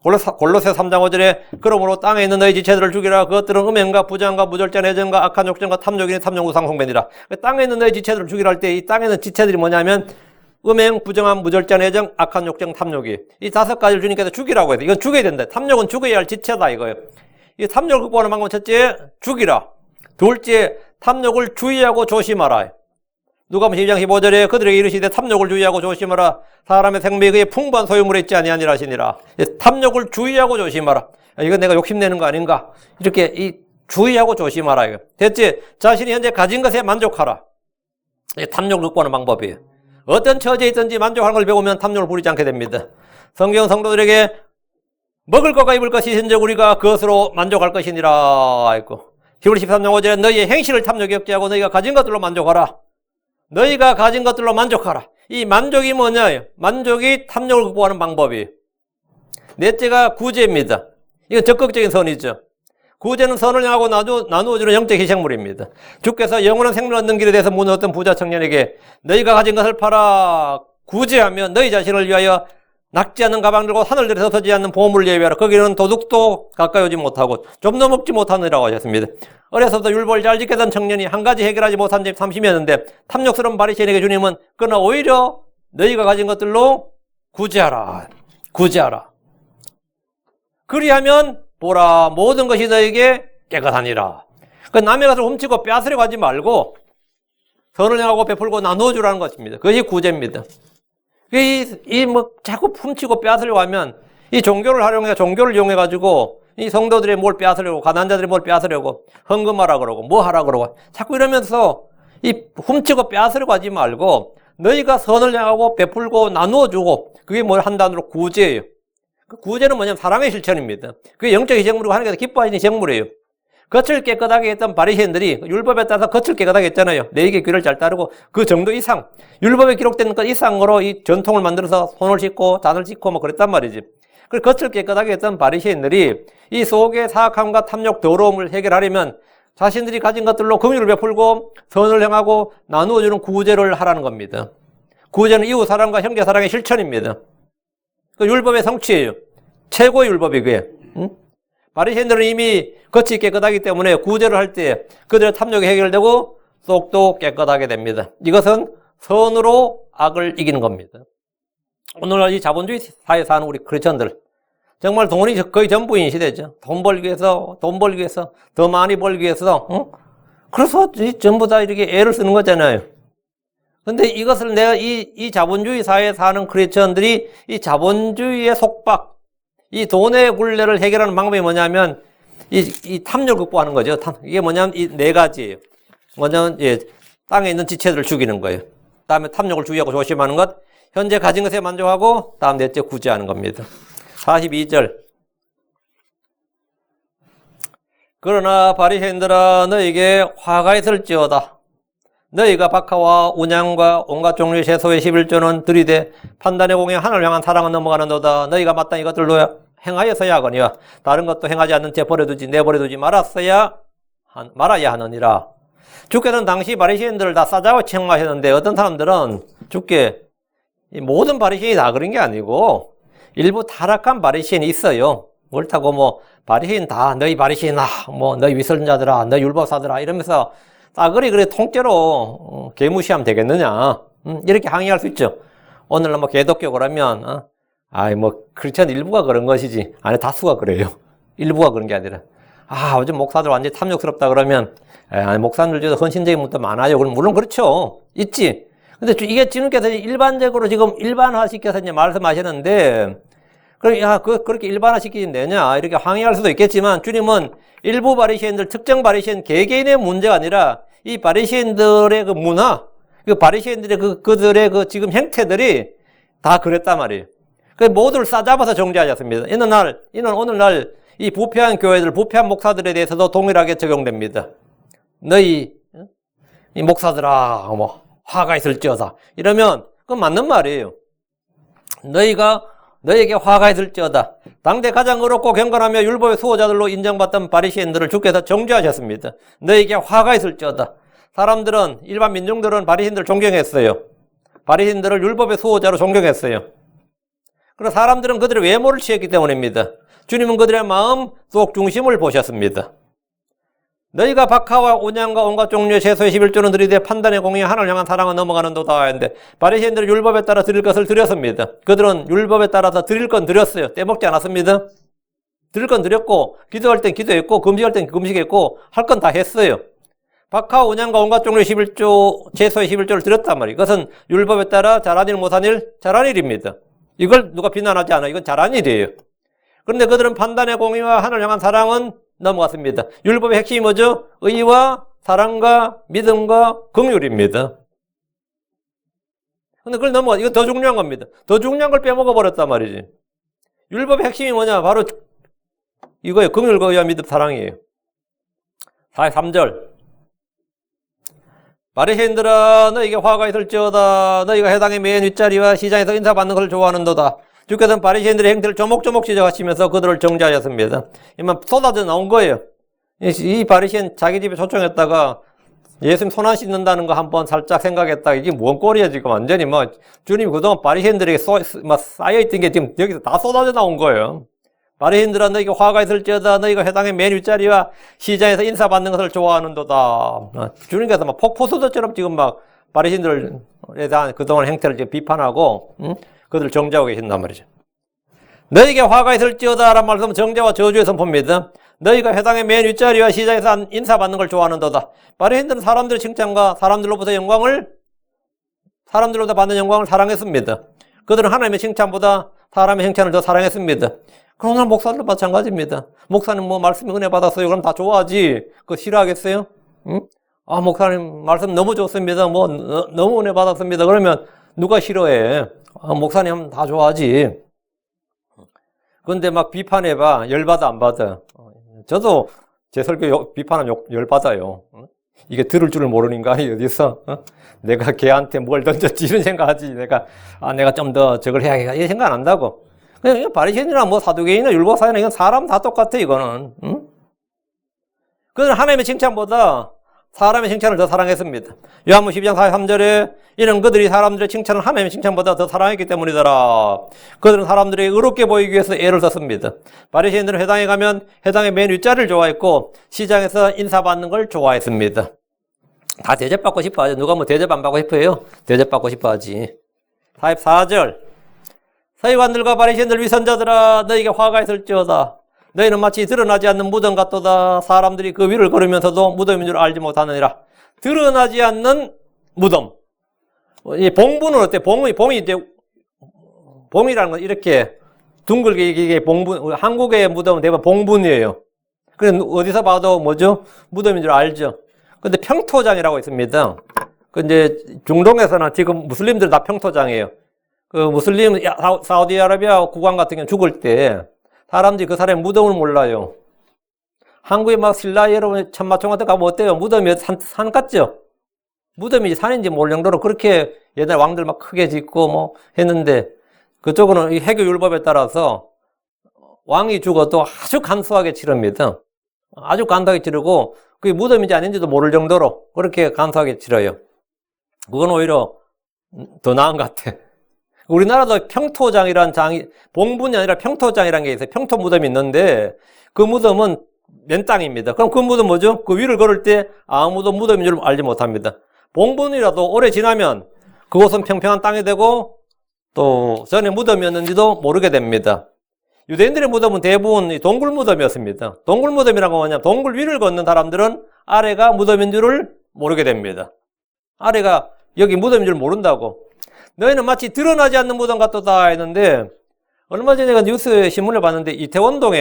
Speaker 1: 골로새 3장 5절에 그러므로 땅에 있는 너희 지체들을 죽이라. 그것들은 음행과 부정과 무절제한 애정과 악한 욕정과 탐욕이니 탐욕 우상숭배니라. 땅에 있는 너희 지체들을 죽이라 할 때 이 땅에 있는 지체들이 뭐냐면 음행, 부정함, 무절제한 애정, 악한 욕정, 탐욕이 이 5가지를 주님께서 죽이라고 해서 이건 죽여야 된다. 탐욕은 죽여야 할 지체다 이거예요. 이 탐욕을 극복하는 방법은 첫째 죽이라. 둘째 탐욕을 주의하고 조심하라. 누가복음 12장 15절에 그들에게 이르시되 탐욕을 주의하고 조심하라. 사람의 생명이 그의 풍부한 소유물에 있지 아니하니라 하시니라. 탐욕을 주의하고 조심하라. 이건 내가 욕심내는 거 아닌가? 이렇게 주의하고 조심하라. 이거. 대체 자신이 현재 가진 것에 만족하라. 탐욕을 극복하는 방법이에요. 어떤 처지에 있든지 만족하는 걸 배우면 탐욕을 부리지 않게 됩니다. 성경 성도들에게 먹을 것과 입을 것이 현적 우리가 그것으로 만족할 것이니라 했고 히브리 13장 5절에 너희의 행실을 탐욕이 없게 하고 너희가 가진 것들로 만족하라. 너희가 가진 것들로 만족하라. 이 만족이 뭐냐? 만족이 탐욕을 극복하는 방법이에요. 넷째가 구제입니다. 이건 적극적인 선이죠. 구제는 선을 향하고 나누어주는 영적 희생물입니다. 주께서 영원한 생명을 얻는 길에 대해서 묻는 어떤 부자 청년에게 너희가 가진 것을 팔아 구제하면 너희 자신을 위하여 낚지 않는 가방 들고 하늘들에서 흩어지지 않는 보물을 예비하라. 거기는 도둑도 가까이 오지 못하고 좀 더 먹지 못하느라고 하셨습니다. 어려서부터 율법을 잘 지켰던 청년이 한 가지 해결하지 못한 점이 참 심했는데 탐욕스러운 바리새인에게 주님은 그러나 오히려 너희가 가진 것들로 구제하라. 그리하면 보라 모든 것이 너희에게 깨끗하니라. 그 남의 것을 훔치고 빼앗으려고 하지 말고 선을 행하고 베풀고 나누어 주라는 것입니다. 그것이 구제입니다. 뭐 자꾸 훔치고 빼앗으려고 하면 이 종교를 활용해 종교를 이용해 가지고 이 성도들의 뭘 빼앗으려고 가난한 자들의 뭘 빼앗으려고 헌금하라 그러고 뭐 하라 그러고 자꾸 이러면서 이 훔치고 빼앗으려고 하지 말고 너희가 선을 행하고 베풀고 나누어 주고 그게 뭘 한다는 구제예요. 그 구제는 뭐냐면 사랑의 실천입니다. 그게 영적 희생물이고 하나님께서 기뻐하시는 희생물이에요. 겉을 깨끗하게 했던 바리새인들이 율법에 따라서 겉을 깨끗하게 했잖아요. 내게 귀를 잘 따르고 그 정도 이상 율법에 기록된 것 이상으로 이 전통을 만들어서 손을 씻고 잔을 씻고 뭐 그랬단 말이지. 그 겉을 깨끗하게 했던 바리새인들이 이 속의 사악함과 탐욕 더러움을 해결하려면 자신들이 가진 것들로 긍휼을 베풀고 선을 행하고 나누어주는 구제를 하라는 겁니다. 구제는 이웃 사랑과 형제 사랑의 실천입니다. 그 율법의 성취예요. 최고의 율법이 그게. 응? 바리새인들은 이미 겉이 깨끗하기 때문에 구제를 할 때 그들의 탐욕이 해결되고 속도 깨끗하게 됩니다. 이것은 선으로 악을 이기는 겁니다. 오늘날 이 자본주의 사회에 사는 우리 크리스천들 정말 돈이 거의 전부인 시대죠. 돈 벌기 위해서 더 많이 벌기 위해서 그래서 전부 다 이렇게 애를 쓰는 거잖아요. 근데 이것을 내가 이 자본주의 사회에 사는 크리스천들이 이 자본주의의 속박, 이 돈의 굴레를 해결하는 방법이 뭐냐면 이 탐욕을 극복하는 거죠. 이게 뭐냐면 이 네 가지예요. 뭐냐면 땅에 있는 지체들을 죽이는 거예요. 다음에 탐욕을 주의하고 조심하는 것, 현재 가진 것에 만족하고 다음 넷째 구제하는 겁니다. 42절. 그러나 바리새인들아 너에게 화가 있을지어다. 너희가 박하와 운양과 온갖 종류의 채소의 11조는 들이되 판단의 공에 하늘을 향한 사랑은 넘어가는도다. 너희가 마땅히 이것들로 행하여서야 하거니와 다른 것도 행하지 않는 채 내버려두지 말아야 하느니라. 주께서는 당시 바리새인들을 다 싸잡아 책망하셨는데 어떤 사람들은 주께 모든 바리새인이 다 그런 게 아니고 일부 타락한 바리새인이 있어요. 그렇다고 뭐 바리새인 다 너희 바리새인아 뭐 너희 위선자들아 너희 율법사들아 이러면서 싸그리 그래 통째로 개무시하면 되겠느냐 이렇게 항의할 수 있죠. 오늘날 뭐 개독교 그러면 뭐 크리스천 일부가 그런 것이지 아니 다수가 그래요. 일부가 그런 게 아니라 요즘 목사들 완전히 탐욕스럽다 그러면 목사님들 중에서 헌신적인 분도 많아요. 그럼 물론 그렇죠. 있지. 근데 이게 주님께서 일반적으로 지금 일반화시켜서 이제 말씀하시는데 그렇게 일반화시키면 되냐 이렇게 항의할 수도 있겠지만 주님은 일부 바리새인들 특정 바리새인 개개인의 문제가 아니라 이 바리새인들의 그 문화, 그 바리새인들의 그들의 그 지금 형태들이 다 그랬단 말이에요. 그 모두를 싸잡아서 정죄하셨습니다. 이는 오늘날 이 부패한 교회들, 부패한 목사들에 대해서도 동일하게 적용됩니다. 너희 이 목사들아, 뭐 화가 있을지어다. 이러면 그건 맞는 말이에요. 너에게 화가 있을지어다. 당대 가장 어렵고 경건하며 율법의 수호자들로 인정받던 바리새인들을 주께서 정죄하셨습니다. 너에게 화가 있을지어다. 사람들은 일반 민중들은 바리새인들을 존경했어요. 바리새인들을 율법의 수호자로 존경했어요. 그리고 사람들은 그들의 외모를 취했기 때문입니다. 주님은 그들의 마음 속 중심을 보셨습니다. 너희가 박하와 온양과 온갖 종류의 채소의 11조는 들이되 판단의 공의 하늘을 향한 사랑은 넘어가는도다 했는데 바리새인들은 율법에 따라 드릴 것을 드렸습니다. 그들은 율법에 따라서 드릴 건 드렸어요. 떼먹지 않았습니다. 드릴 건 드렸고 기도할 땐 기도했고 금식할 땐 금식했고 할 건 다 했어요. 박하와 온양과 온갖 종류의 11조 채소의 11조를 드렸단 말이에요. 이것은 율법에 따라 잘한 일 못한 일 잘한 일입니다. 이걸 누가 비난하지 않아. 이건 잘한 일이에요. 그런데 그들은 판단의 공의와 하늘을 향한 사랑은 넘어갔습니다. 율법의 핵심이 뭐죠? 의와 사랑과 믿음과 긍휼입니다. 근데 그걸 이거 더 중요한 겁니다. 더 중요한 걸 빼먹어 버렸단 말이지. 율법의 핵심이 뭐냐? 바로 이거예요. 긍휼과 의와 믿음, 사랑이에요. 43절. 바리새인들아 너에게 화가 있을지어다. 너희가 해당의 맨 윗자리와 시장에서 인사받는 것을 좋아하는도다. 주께서는 바리새인들의 행태를 조목조목 지적하시면서 그들을 정죄하셨습니다. 이만 쏟아져 나온 거예요. 이 바리새인 자기 집에 초청했다가 예수님 손 안 씻는다는 거 한번 살짝 생각했다가 이게 뭔 꼴이야 지금 완전히 주님이 그동안 바리새인들에게 쌓여있던 게 지금 여기서 다 쏟아져 나온 거예요. 바리새인들아 너에게 화가 있을지어다. 너희가 해당의 맨 윗자리와 시장에서 인사받는 것을 좋아하는도다. 주님께서 폭포수도처럼 지금 바리새인들에 대한 그동안 행태를 지금 비판하고 그들을 정죄하고 계신단 말이죠. 너에게 화가 있을지어다 라는 말씀은 정죄와 저주의 선포입니다. 너희가 회당의 맨 윗자리와 시장에서 인사받는 걸 좋아하는도다. 바리새인들은 사람들의 칭찬과 사람들로부터 받는 영광을 사랑했습니다. 그들은 하나님의 칭찬보다 사람의 칭찬을 더 사랑했습니다. 그러나 목사들도 마찬가지입니다. 목사님 뭐 말씀 은혜 받았어요. 그럼 다 좋아하지. 그거 싫어하겠어요? 응? 아, 목사님 말씀 너무 좋습니다. 뭐 너무 은혜 받았습니다. 그러면 누가 싫어해? 아, 목사님 다 좋아하지. 근데 막 비판해봐. 열받아 안 받아. 저도 제 설교 비판하면 열받아요. 이게 들을 줄을 모르는가? 어디서? 내가 걔한테 뭘 던졌지? 이런 생각하지. 내가 좀 더 저걸 해야겠다. 이 생각 안 한다고. 그냥 바리새인이나 뭐 사두개인이나 율법사이나 이건 사람 다 똑같아, 이거는. 응? 그는 하나님의 칭찬보다 사람의 칭찬을 더 사랑했습니다. 요한복음 12장 43절에 이는 그들이 사람들의 칭찬을 하나님의 칭찬보다 더 사랑했기 때문이더라. 그들은 사람들이 의롭게 보이기 위해서 애를 썼습니다. 바리새인들은 회당에 가면 회당의 맨 윗자리를 좋아했고 시장에서 인사받는 걸 좋아했습니다. 다 대접받고 싶어 하죠. 누가 뭐 대접 안 받고 싶어요? 대접받고 싶어 하지. 44절 서기관들과 바리새인들 위선자들아 너희에게 화가 있을지어다. 너희는 마치 드러나지 않는 무덤 같도다. 사람들이 그 위를 걸으면서도 무덤인 줄 알지 못하느니라. 드러나지 않는 무덤. 이 봉분은 어때? 봉이 이제 봉이라는 건 이렇게 둥글게 이게 봉분. 한국의 무덤은 대부분 봉분이에요. 그래서 어디서 봐도 뭐죠? 무덤인 줄 알죠. 근데 평토장이라고 있습니다. 그 이제 중동에서는 지금 무슬림들 다 평토장이에요. 그 무슬림 사우디아라비아 국왕 같은 경우는 죽을 때 사람들이 그 사람의 무덤을 몰라요. 한국에 막 신라 여러분 천마총 같은 거 가면 어때요? 무덤이 산 같죠? 무덤이 산인지 모를 정도로 그렇게 옛날 왕들 막 크게 짓고 뭐 했는데 그쪽은 이 해교 율법에 따라서 왕이 죽어도 아주 간소하게 치릅니다. 아주 간소하게 치르고 그게 무덤인지 아닌지도 모를 정도로 그렇게 간소하게 치러요. 그건 오히려 더 나은 것 같아. 우리나라도 평토장이란 장이, 봉분이 아니라 평토장이라는 게 있어요. 평토 무덤이 있는데 그 무덤은 맨 땅입니다. 그럼 그 무덤 뭐죠? 그 위를 걸을 때 아무도 무덤인 줄 알지 못합니다. 봉분이라도 오래 지나면 그곳은 평평한 땅이 되고 또 전에 무덤이었는지도 모르게 됩니다. 유대인들의 무덤은 대부분 동굴 무덤이었습니다. 동굴 무덤이라고 뭐냐면 동굴 위를 걷는 사람들은 아래가 무덤인 줄을 모르게 됩니다. 아래가 여기 무덤인 줄 모른다고. 너희는 마치 드러나지 않는 무덤 같도다 했는데 얼마 전에 제가 뉴스 신문을 봤는데 이태원동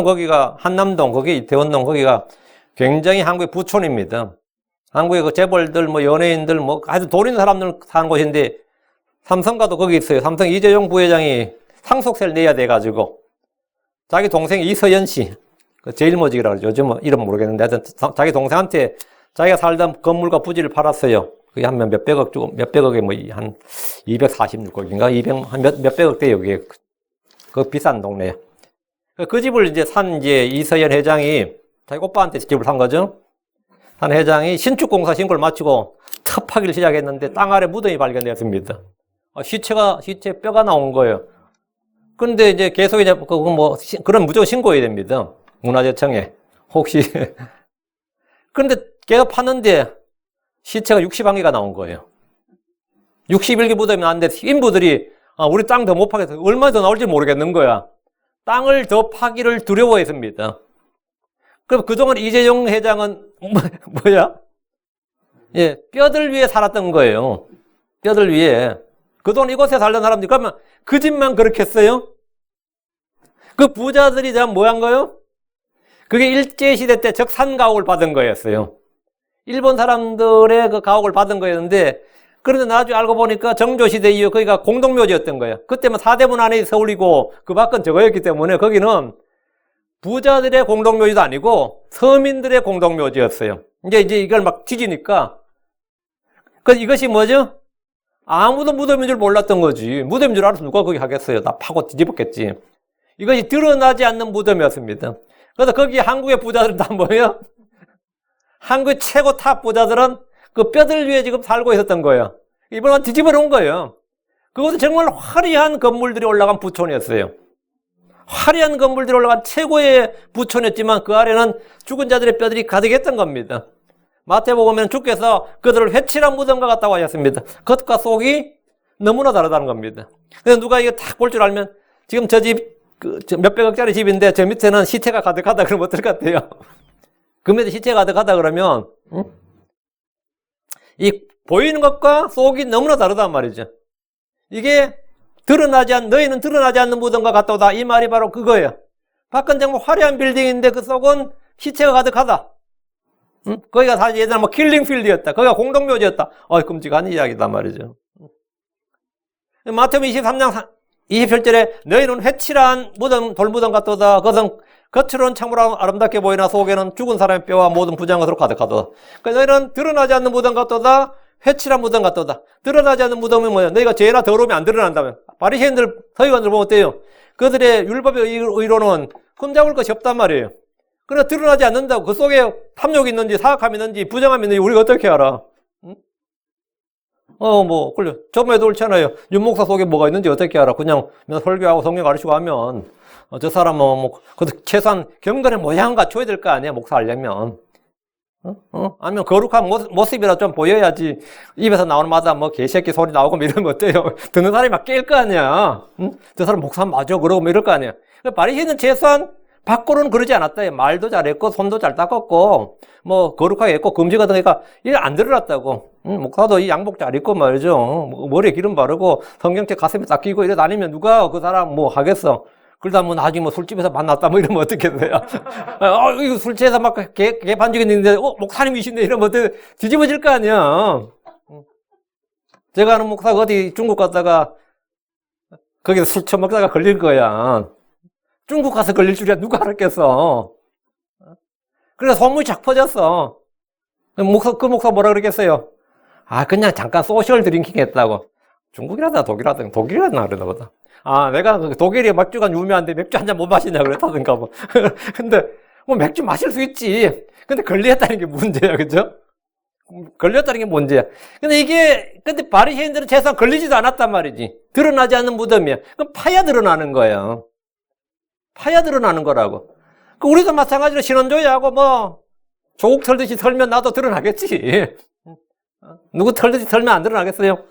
Speaker 1: 거기가 한남동 거기 이태원동 거기가 굉장히 한국의 부촌입니다. 한국의 그 재벌들 뭐 연예인들 뭐 아주 돈 있는 사람들 사는 곳인데 삼성가도 거기 있어요. 삼성 이재용 부회장이 상속세를 내야 돼가지고 자기 동생 이서연 씨 그 제일모직이라고 그러죠. 요즘 뭐 이름 모르겠는데 하여튼 자기 동생한테 자기가 살던 건물과 부지를 팔았어요. 그게 한 몇백억 주고, 몇백억에 뭐 한 246억인가? 한 몇백억 대 여기에. 그 비싼 동네에. 그 집을 이제 산 이서연 회장이 자기 오빠한테 집을 산 거죠. 산 회장이 신축공사 신고를 마치고 텁하기를 시작했는데 땅 아래 무덤이 발견되었습니다. 시체 뼈가 나온 거예요. 그런데 이제 계속 이제 그런 무조건 신고해야 됩니다. 문화재청에. 혹시. 그런데 계속 파는데 시체가 61개가 나온 거예요. 61개 무덤이 나왔는데 인부들이 우리 땅 더 못 파겠어. 얼마 더 나올지 모르겠는 거야. 땅을 더 파기를 두려워했습니다. 그럼 그동안 이재용 회장은 뭐야? 예, 뼈들 위에 살았던 거예요. 뼈들 위에. 그동안 이곳에 살던 사람들이 그러면 그 집만 그렇게 했어요? 그 부자들이 다 뭐 한 거예요? 그게 일제시대 때 적산가옥을 받은 거였어요. 일본 사람들의 그 가옥을 받은 거였는데 그런데 나중에 알고 보니까 정조시대 이후 거기가 공동묘지였던 거예요. 그때만 사대문 안에 서울이고 그 밖은 저거였기 때문에 거기는 부자들의 공동묘지도 아니고 서민들의 공동묘지였어요. 이제 이걸 막 뒤지니까 이것이 뭐죠? 아무도 무덤인 줄 몰랐던 거지. 무덤인 줄 알아서 누가 거기 하겠어요. 다 파고 뒤집었겠지. 이것이 드러나지 않는 무덤이었습니다. 그래서 거기 한국의 부자들은 다 뭐예요? 한국의 최고 탑 부자들은 그 뼈들 위에 지금 살고 있었던 거예요. 이번에 뒤집어 놓은 거예요. 그것은 정말 화려한 건물들이 올라간 부촌이었어요. 화려한 건물들이 올라간 최고의 부촌이었지만 그 아래는 죽은 자들의 뼈들이 가득했던 겁니다. 마태복음에는 주께서 그들을 회칠한 무덤과 같다고 하셨습니다. 겉과 속이 너무나 다르다는 겁니다. 그래서 누가 이거 딱 볼 줄 알면 지금 저 집 저 몇백억짜리 집인데 저 밑에는 시체가 가득하다 그러면 어떨 것 같아요? 그 밑에 시체가 가득하다 그러면 이 보이는 것과 속이 너무나 다르단 말이죠. 이게 너희는 드러나지 않는 무덤과 같도다. 이 말이 바로 그거예요. 밖은 정말 화려한 빌딩인데 그 속은 시체가 가득하다. 거기가 사실 예전에 뭐 킬링필드였다. 거기가 공동묘지였다. 끔찍한 이야기단 말이죠. 마태복음 23장 27절에 너희는 회칠한 무덤, 돌무덤 같도다. 그것은 겉으로는 참으로 아름답게 보이나 속에는 죽은 사람의 뼈와 모든 부정한 것으로 가득하도다. 그러니까 너희는 드러나지 않는 무덤 같도다. 회칠한 무덤 같도다. 드러나지 않는 무덤이 뭐야? 너희가 죄나 더러움이 안 드러난다면. 바리새인들, 서기관들 보면 어때요? 그들의 율법의 의로는 흠잡을 것이 없단 말이에요. 그러나 드러나지 않는다고. 그 속에 탐욕이 있는지 사악함이 있는지 부정함이 있는지 우리가 어떻게 알아? 그래. 저번에도 그렇잖아요. 윤목사 속에 뭐가 있는지 어떻게 알아? 그냥 설교하고 성경 가르치고 하면, 저 사람은 최소한 경건의 모양 갖춰야 될 거 아니야, 목사 하려면. 아니면 거룩한 모습이라 좀 보여야지. 입에서 나오는 마다 개새끼 소리 나오고 이러면 어때요? 듣는 사람이 막 깰 거 아니야. 저 사람 목사 맞아. 그러고 이럴 거 아니야. 바리새인은 최소한 밖으로는 그러지 않았다. 말도 잘했고, 손도 잘 닦았고, 거룩하게 했고, 금지 같은 거니까, 이게 안 드러났다고. 목사도 이 양복 잘 입고 말이죠. 머리에 기름 바르고, 성경책 가슴에 딱 끼고 이래 다니면 누가 그 사람 하겠어. 그러다 나중에 술집에서 만났다 이러면 어떻게 돼요? 이거 술 취해서 막 개판지게 있는데, 목사님이신데 이러면 어떻게 뒤집어질 거 아니야. 제가 아는 목사가 어디 중국 갔다가, 거기서 술 처먹다가 걸릴 거야. 중국 가서 걸릴 줄이야 누가 알았겠어. 그래서 소문이 쫙 퍼졌어. 그 목사 뭐라 그러겠어요? 그냥 잠깐 소셜 드링킹 했다고. 중국이라든가 독일이라든가 그러나 보다. 내가 독일이 맥주가 유명한데 맥주 한 잔 못 마시냐 그랬다든가 뭐. 근데 맥주 마실 수 있지. 근데 걸렸다는 게 문제야, 그죠? 걸렸다는 게 문제야. 근데 바리새인들은 최소한 걸리지도 않았단 말이지. 드러나지 않는 무덤이야. 그럼 파야 드러나는 거야. 파야 드러나는 거라고. 우리도 마찬가지로 신원조회하고 조국 털듯이 털면 나도 드러나겠지. 누구 털듯이 털면 안 드러나겠어요?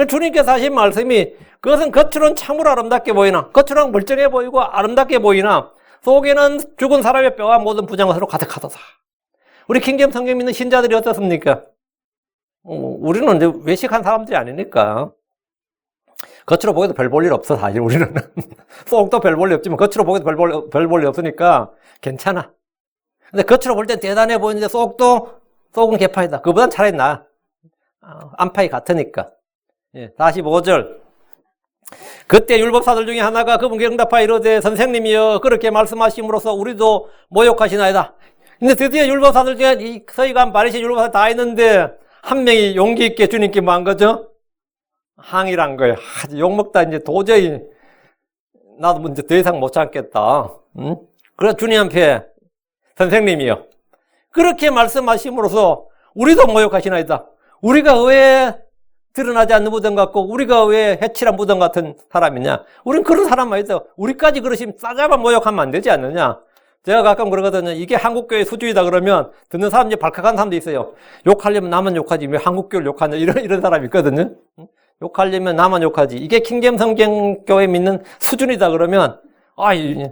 Speaker 1: 주님께서 하신 말씀이 그것은 겉으로는 참으로 아름답게 보이나, 겉으로는 멀쩡해 보이고 아름답게 보이나 속에는 죽은 사람의 뼈와 모든 부정것으로 가득하도다. 우리 킹잼 성경 믿는 신자들이 어떻습니까? 우리는 이제 외식한 사람들이 아니니까. 겉으로 보기도 별 볼 일 없어, 사실 우리는. 속도 별 볼 일 없지만 겉으로 보기도 별 볼 일 없으니까 괜찮아. 근데 겉으로 볼 땐 대단해 보이는데 속은 개파이다. 그보단 차라리 나아. 안팎이 같으니까. 45절. 그때 율법사들 중에 하나가 그분께 응답하여 이르되 선생님이여 그렇게 말씀하심으로써 우리도 모욕하시나이다. 근데 드디어 율법사들 중에 이 서기관 바리새인 율법사들 다 있는데 한 명이 용기 있게 주님께 뭐 한 거죠? 항의란 거예요. 욕먹다 이제 도저히 나도 이제 더 이상 못 참겠다. 그래서 주님한테 선생님이요. 그렇게 말씀하심으로써 우리도 모욕하시나이다. 우리가 왜 드러나지 않는 무덤 같고 우리가 왜 해칠한 무덤 같은 사람이냐. 우린 그런 사람 아니다. 우리까지 그러시면 싸잡아 모욕하면 안 되지 않느냐. 제가 가끔 그러거든요. 이게 한국교회 수주이다 그러면 듣는 사람이 발칵한 사람도 있어요. 욕하려면 나만 욕하지 왜 한국교회를 욕하냐 이런 사람이 있거든요. 욕하려면 나만 욕하지. 이게 킹잼 성경교회 믿는 수준이다 그러면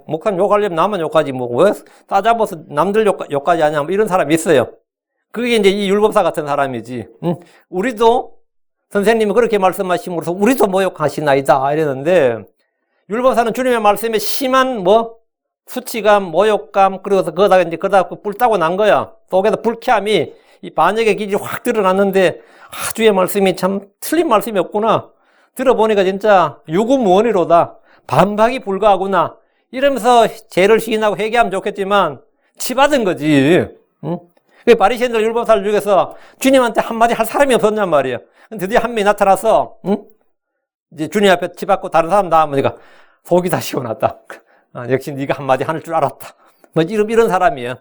Speaker 1: 목사님 욕하려면 나만 욕하지 왜 따잡아서 남들 욕까지 하냐 이런 사람이 있어요. 그게 이제 이 율법사 같은 사람이지. 우리도 선생님이 그렇게 말씀하심으로써 우리도 모욕하시나이다 이랬는데 율법사는 주님의 말씀에 심한 수치감, 모욕감 그리고 그러다가 불 따고 난 거야. 속에서 불쾌함이 이 반역의 기질이 확 드러났는데 주의 말씀이 참 틀린 말씀이 없구나. 들어보니까 진짜 유구무원이로다. 반박이 불가하구나. 이러면서 죄를 시인하고 회개하면 좋겠지만 치받은 거지. 바리새인들 율법사들 중에서 주님한테 한마디 할 사람이 없었냔 말이에요. 드디어 한 명이 나타나서 이제 주님 앞에 치받고 다른 사람 나오니까 속이 다 시원하다. 역시 네가 한마디 하는 줄 알았다. 이런 사람이에요.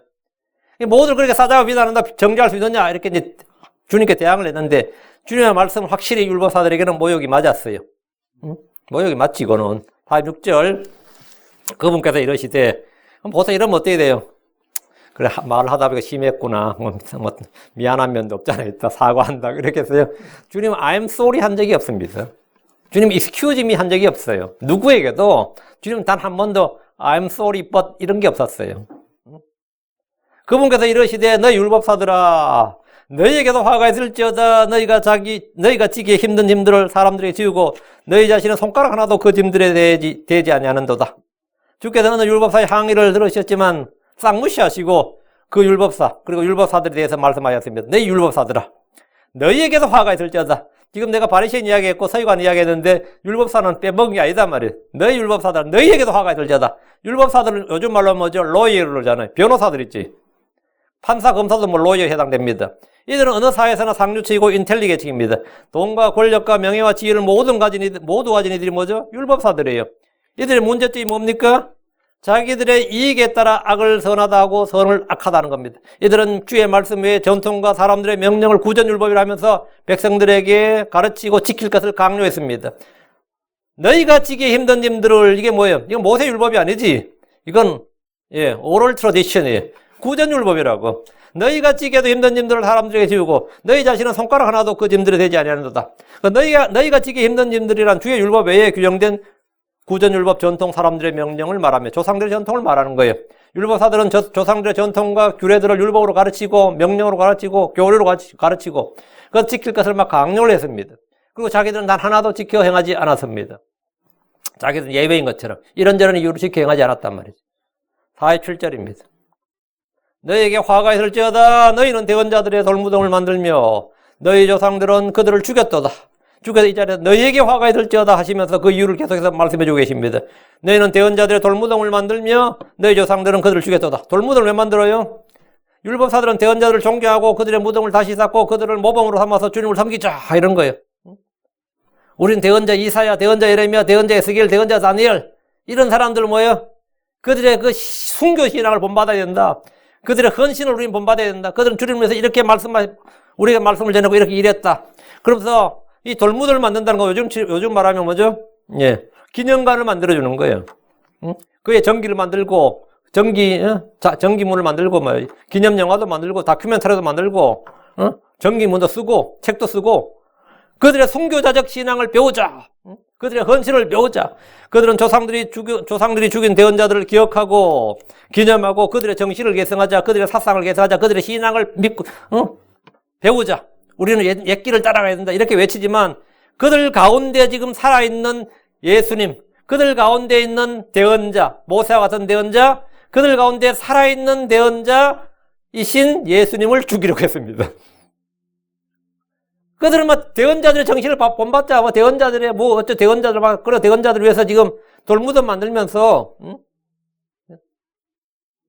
Speaker 1: 모두를 그렇게 싸잡아 비난한다 정죄할 수 있느냐 이렇게 이제 주님께 대항을 했는데 주님의 말씀은 확실히 율법사들에게는 모욕이 맞았어요. 모욕이 맞지 이거는. 46절 그분께서 이러시되 보세요. 이러면 어떻게 돼요? 그래 말을 하다 보니까 심했구나. 미안한 면도 없잖아요. 사과한다. 이렇게 했어요. 주님은 I'm sorry 한 적이 없습니다. 주님 excuse me 한 적이 없어요. 누구에게도 주님 단 한 번도 I'm sorry but 이런 게 없었어요. 그분께서 이러시되 너희 율법사들아 너희에게도 화가 있을지어다 너희가 지기에 힘든 짐들을 사람들에게 지우고 너희 자신은 손가락 하나도 그 짐들에 대지 아니하는도다. 주께서는 율법사의 항의를 들으셨지만 싹 무시하시고 그 율법사 그리고 율법사들에 대해서 말씀하셨습니다. 너희 율법사들아 너희에게도 화가 있을지어다. 지금 내가 바리새인 이야기했고 서기관 이야기했는데 율법사는 빼먹은 게 아니다 말이에요. 너희 율법사들아 너희에게도 화가 있을지어다. 율법사들은 요즘 말로 뭐죠? 로이어를 그러잖아요. 변호사들 있지. 판사, 검사도 뭐 로이어에 해당됩니다. 이들은 어느 사회에서나 상류층이고 인텔리겐츠입니다. 돈과 권력과 명예와 지위를 모두 가진 이들이 뭐죠? 율법사들이에요. 이들의 문제점이 뭡니까? 자기들의 이익에 따라 악을 선하다 하고 선을 악하다는 겁니다. 이들은 주의 말씀 외에 전통과 사람들의 명령을 구전율법이라 하면서 백성들에게 가르치고 지킬 것을 강요했습니다. 너희가 지기 힘든 짐들을 이게 뭐예요? 이건 모세율법이 아니지. 이건 오럴 트래디션이에요. 구전율법이라고. 너희가 지기에도 힘든 짐들을 사람들에게 지우고 너희 자신은 손가락 하나도 그 짐들에 대지 아니하는도다. 너희가 지기 힘든 짐들이란 주의 율법 외에 규정된 구전율법 전통 사람들의 명령을 말하며 조상들의 전통을 말하는 거예요. 율법사들은 조상들의 전통과 규례들을 율법으로 가르치고 명령으로 가르치고 교리로 가르치고 그것 지킬 것을 막 강요를 했습니다. 그리고 자기들은 단 하나도 지켜 행하지 않았습니다. 자기들은 예배인 것처럼 이런저런 이유로 지켜 행하지 않았단 말이죠. 47절입니다. 너희에게 화가 있을지어다 너희는 대언자들의 돌무덤을 만들며 너희 조상들은 그들을 죽였도다. 주께서 이 자리에서 너희에게 화가 있을지어다 하시면서 그 이유를 계속해서 말씀해주고 계십니다. 너희는 대언자들의 돌무덤을 만들며 너희 조상들은 그들을 죽였도다. 돌무덤을 왜 만들어요? 율법사들은 대언자들을 존경하고 그들의 무덤을 다시 쌓고 그들을 모범으로 삼아서 주님을 섬기자 이런 거예요. 우린 대언자 이사야, 대언자 예레미야, 대언자 에스겔, 대언자 다니엘 이런 사람들 뭐예요? 그들의 그 순교 신앙을 본받아야 된다. 그들의 헌신을 우리는 본받아야 된다. 그들은 주님을 위해서 이렇게 우리가 말씀을 전하고 이렇게 일했다. 그러면서 이 돌무덤을 만든다는 거 요즘 말하면 뭐죠? 기념관을 만들어주는 거예요. 그에 전기를 만들고, 전기문을 만들고, 기념영화도 만들고, 다큐멘터리도 만들고, 전기문도 쓰고, 책도 쓰고, 그들의 순교자적 신앙을 배우자. 그들의 헌신을 배우자. 그들은 조상들이 죽인 대언자들을 기억하고, 기념하고, 그들의 정신을 계승하자. 그들의 사상을 계승하자. 그들의 신앙을 믿고, 배우자. 우리는 옛길을 따라가야 된다. 이렇게 외치지만, 그들 가운데 지금 살아있는 예수님, 그들 가운데 있는 대언자, 모세와 같은 대언자, 그들 가운데 살아있는 대언자이신 예수님을 죽이려고 했습니다. 그들은 대언자들의 정신을 본받자, 대언자들의 대언자들 위해서 지금 돌무덤 만들면서,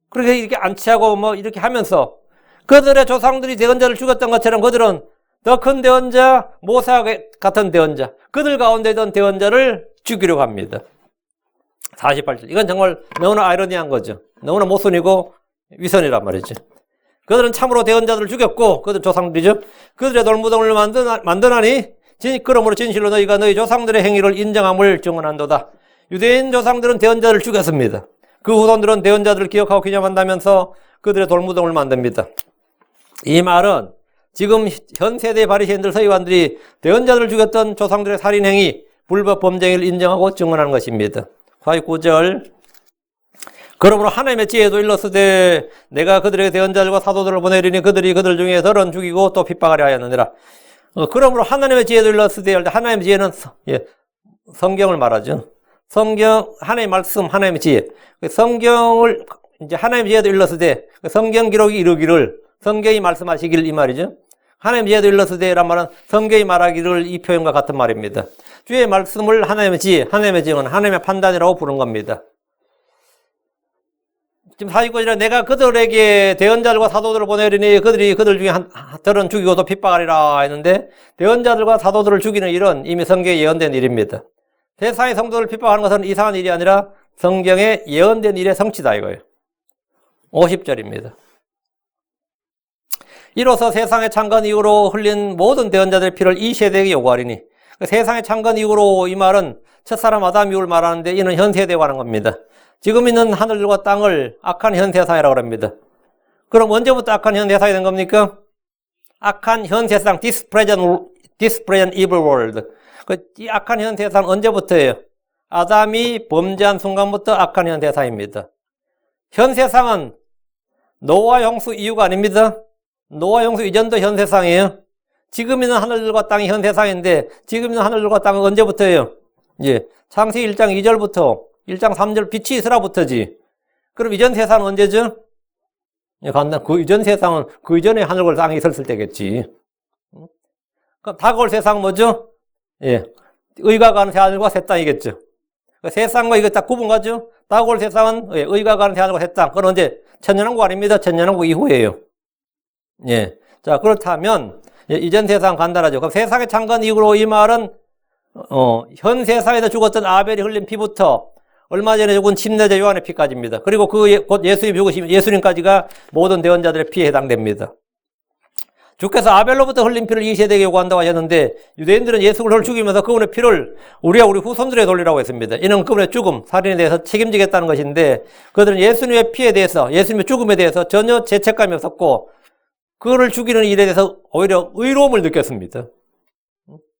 Speaker 1: 그렇게 이렇게 안치하고 이렇게 하면서, 그들의 조상들이 대언자를 죽였던 것처럼 그들은 더 큰 대언자, 모세와 같은 대언자, 그들 가운데 있던 대언자를 죽이려고 합니다. 48절. 이건 정말 너무나 아이러니한 거죠. 너무나 모순이고 위선이란 말이죠. 그들은 참으로 대언자들을 죽였고, 그들 조상들이죠. 그들의 돌무덤을 만드나니, 그러므로 진실로 너희가 너희 조상들의 행위를 인정함을 증언한도다. 유대인 조상들은 대언자를 죽였습니다. 그 후손들은 대언자들을 기억하고 기념한다면서 그들의 돌무덤을 만듭니다. 이 말은 지금 현 세대 바리새인들 서기관들이 대언자들을 죽였던 조상들의 살인행위, 불법 범죄를 인정하고 증언하는 것입니다. 49절. 그러므로 하나님의 지혜도 일렀으되 내가 그들에게 대언자들과 사도들을 보내리니 그들이 그들 중에 덜은 죽이고 또 핍박하려 하였느니라. 그러므로 하나님의 지혜도 일렀으되 하나님의 지혜는 성경을 말하죠. 성경, 하나님의 말씀, 하나님의 지혜. 성경을 이제 하나님의 지혜도 일렀으되 성경 기록이 이루기를 성경이 말씀하시길 이 말이죠. 하나님의 지혜도 일렀으되란 말은 성경이 말하기를 이 표현과 같은 말입니다. 주의 말씀을 하나님의 지혜, 하나님의 지혜는 하나님의 판단이라고 부른 겁니다. 지금 49절에 내가 그들에게 대언자들과 사도들을 보내리니 그들이 그들 중에 들은 죽이고 또 핍박하리라 했는데 대언자들과 사도들을 죽이는 일은 이미 성경에 예언된 일입니다. 세상의 성도를 핍박하는 것은 이상한 일이 아니라 성경에 예언된 일의 성취다 이거예요. 50절입니다. 이로써 세상의 창건 이후로 흘린 모든 대언자들의 피를 이 세대에게 요구하리니 세상의 창건 이후로 이 말은 첫사람 아담 이후를 말하는데 이는 현 세대에 관한 겁니다. 지금 있는 하늘과 땅을 악한 현세상이라고 합니다. 그럼 언제부터 악한 현세상이 된 겁니까? 악한 현세상, this present evil world. 이 악한 현 세상 언제부터예요? 아담이 범죄한 순간부터 악한 현 세상입니다. 현 세상은 노아 홍수 이후가 아닙니다. 노아 홍수 이전도 현 세상이에요. 지금 있는 하늘과 땅이 현 세상인데 지금 있는 하늘과 땅은 언제부터예요? 예, 창세기 1장 2절부터 1장 3절 빛이 있으라부터지. 그럼 이전 세상은 언제죠? 예, 간단. 그 이전 세상은 그 이전에 하늘과 땅이 있었을 때겠지. 그럼 다가올 세상은 뭐죠? 예, 의가 가는 새하늘과 새 땅이겠죠. 세상과 이거 딱 구분가죠? 다가올 세상은 예, 의가 가는 새하늘과 새 땅. 그건 언제? 천년왕국 아닙니다. 천년왕국 이후예요. 예, 자 그렇다면 예, 이전 세상 간단하죠. 그럼 세상의 창건 이후로 이 말은 현 세상에서 죽었던 아벨이 흘린 피부터 얼마 전에 죽은 침례자 요한의 피까지입니다. 그리고 곧 예수님 죽으시면 예수님까지가 모든 대언자들의 피에 해당됩니다. 주께서 아벨로부터 흘린 피를 이 세대에게 요구한다고 하셨는데 유대인들은 예수 그리스도를 죽이면서 그분의 피를 우리 후손들에 돌리라고 했습니다. 이는 그분의 죽음, 살인에 대해서 책임지겠다는 것인데 그들은 예수님의 피에 대해서, 예수님의 죽음에 대해서 전혀 죄책감이 없었고 그를 죽이는 일에 대해서 오히려 의로움을 느꼈습니다.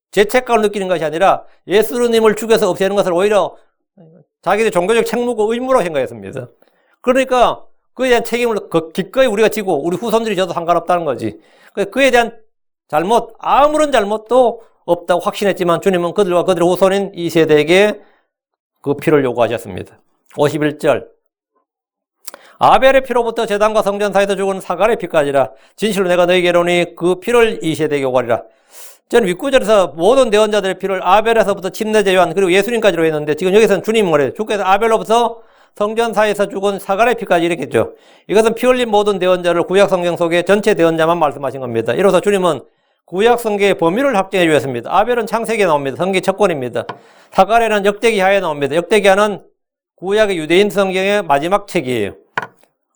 Speaker 1: 죄책감을 느끼는 것이 아니라 예수님을 죽여서 없애는 것을 오히려 자기들의 종교적 책무고 의무로 생각했습니다. 그러니까 그에 대한 책임을 기꺼이 우리가 지고 우리 후손들이 져도 상관없다는 거지. 그에 대한 잘못, 아무런 잘못도 없다고 확신했지만 주님은 그들과 그들의 후손인 이 세대에게 그 피를 요구하셨습니다. 51절 아벨의 피로부터 제단과 성전 사이에서 죽은 사갈의 피까지라 진실로 내가 너희에게 이르노니 그 피를 이 세대에게 요구하리라. 저는 윗구절에서 모든 대언자들의 피를 아벨에서부터 침례자 요한 그리고 예수님까지로 했는데 지금 여기서는 주님 뭐래요? 주께서 아벨로부터 성전 사이에서 죽은 사갈의 피까지 이렇게 했죠. 이것은 피 흘린 모든 대언자를 구약 성경 속에 전체 대언자만 말씀하신 겁니다. 이로써 주님은 구약 성경의 범위를 확정해 주셨습니다. 아벨은 창세기에 나옵니다. 성경의 첫 권입니다. 사갈에는 역대기하에 나옵니다. 역대기하는 구약의 유대인 성경의 마지막 책이에요.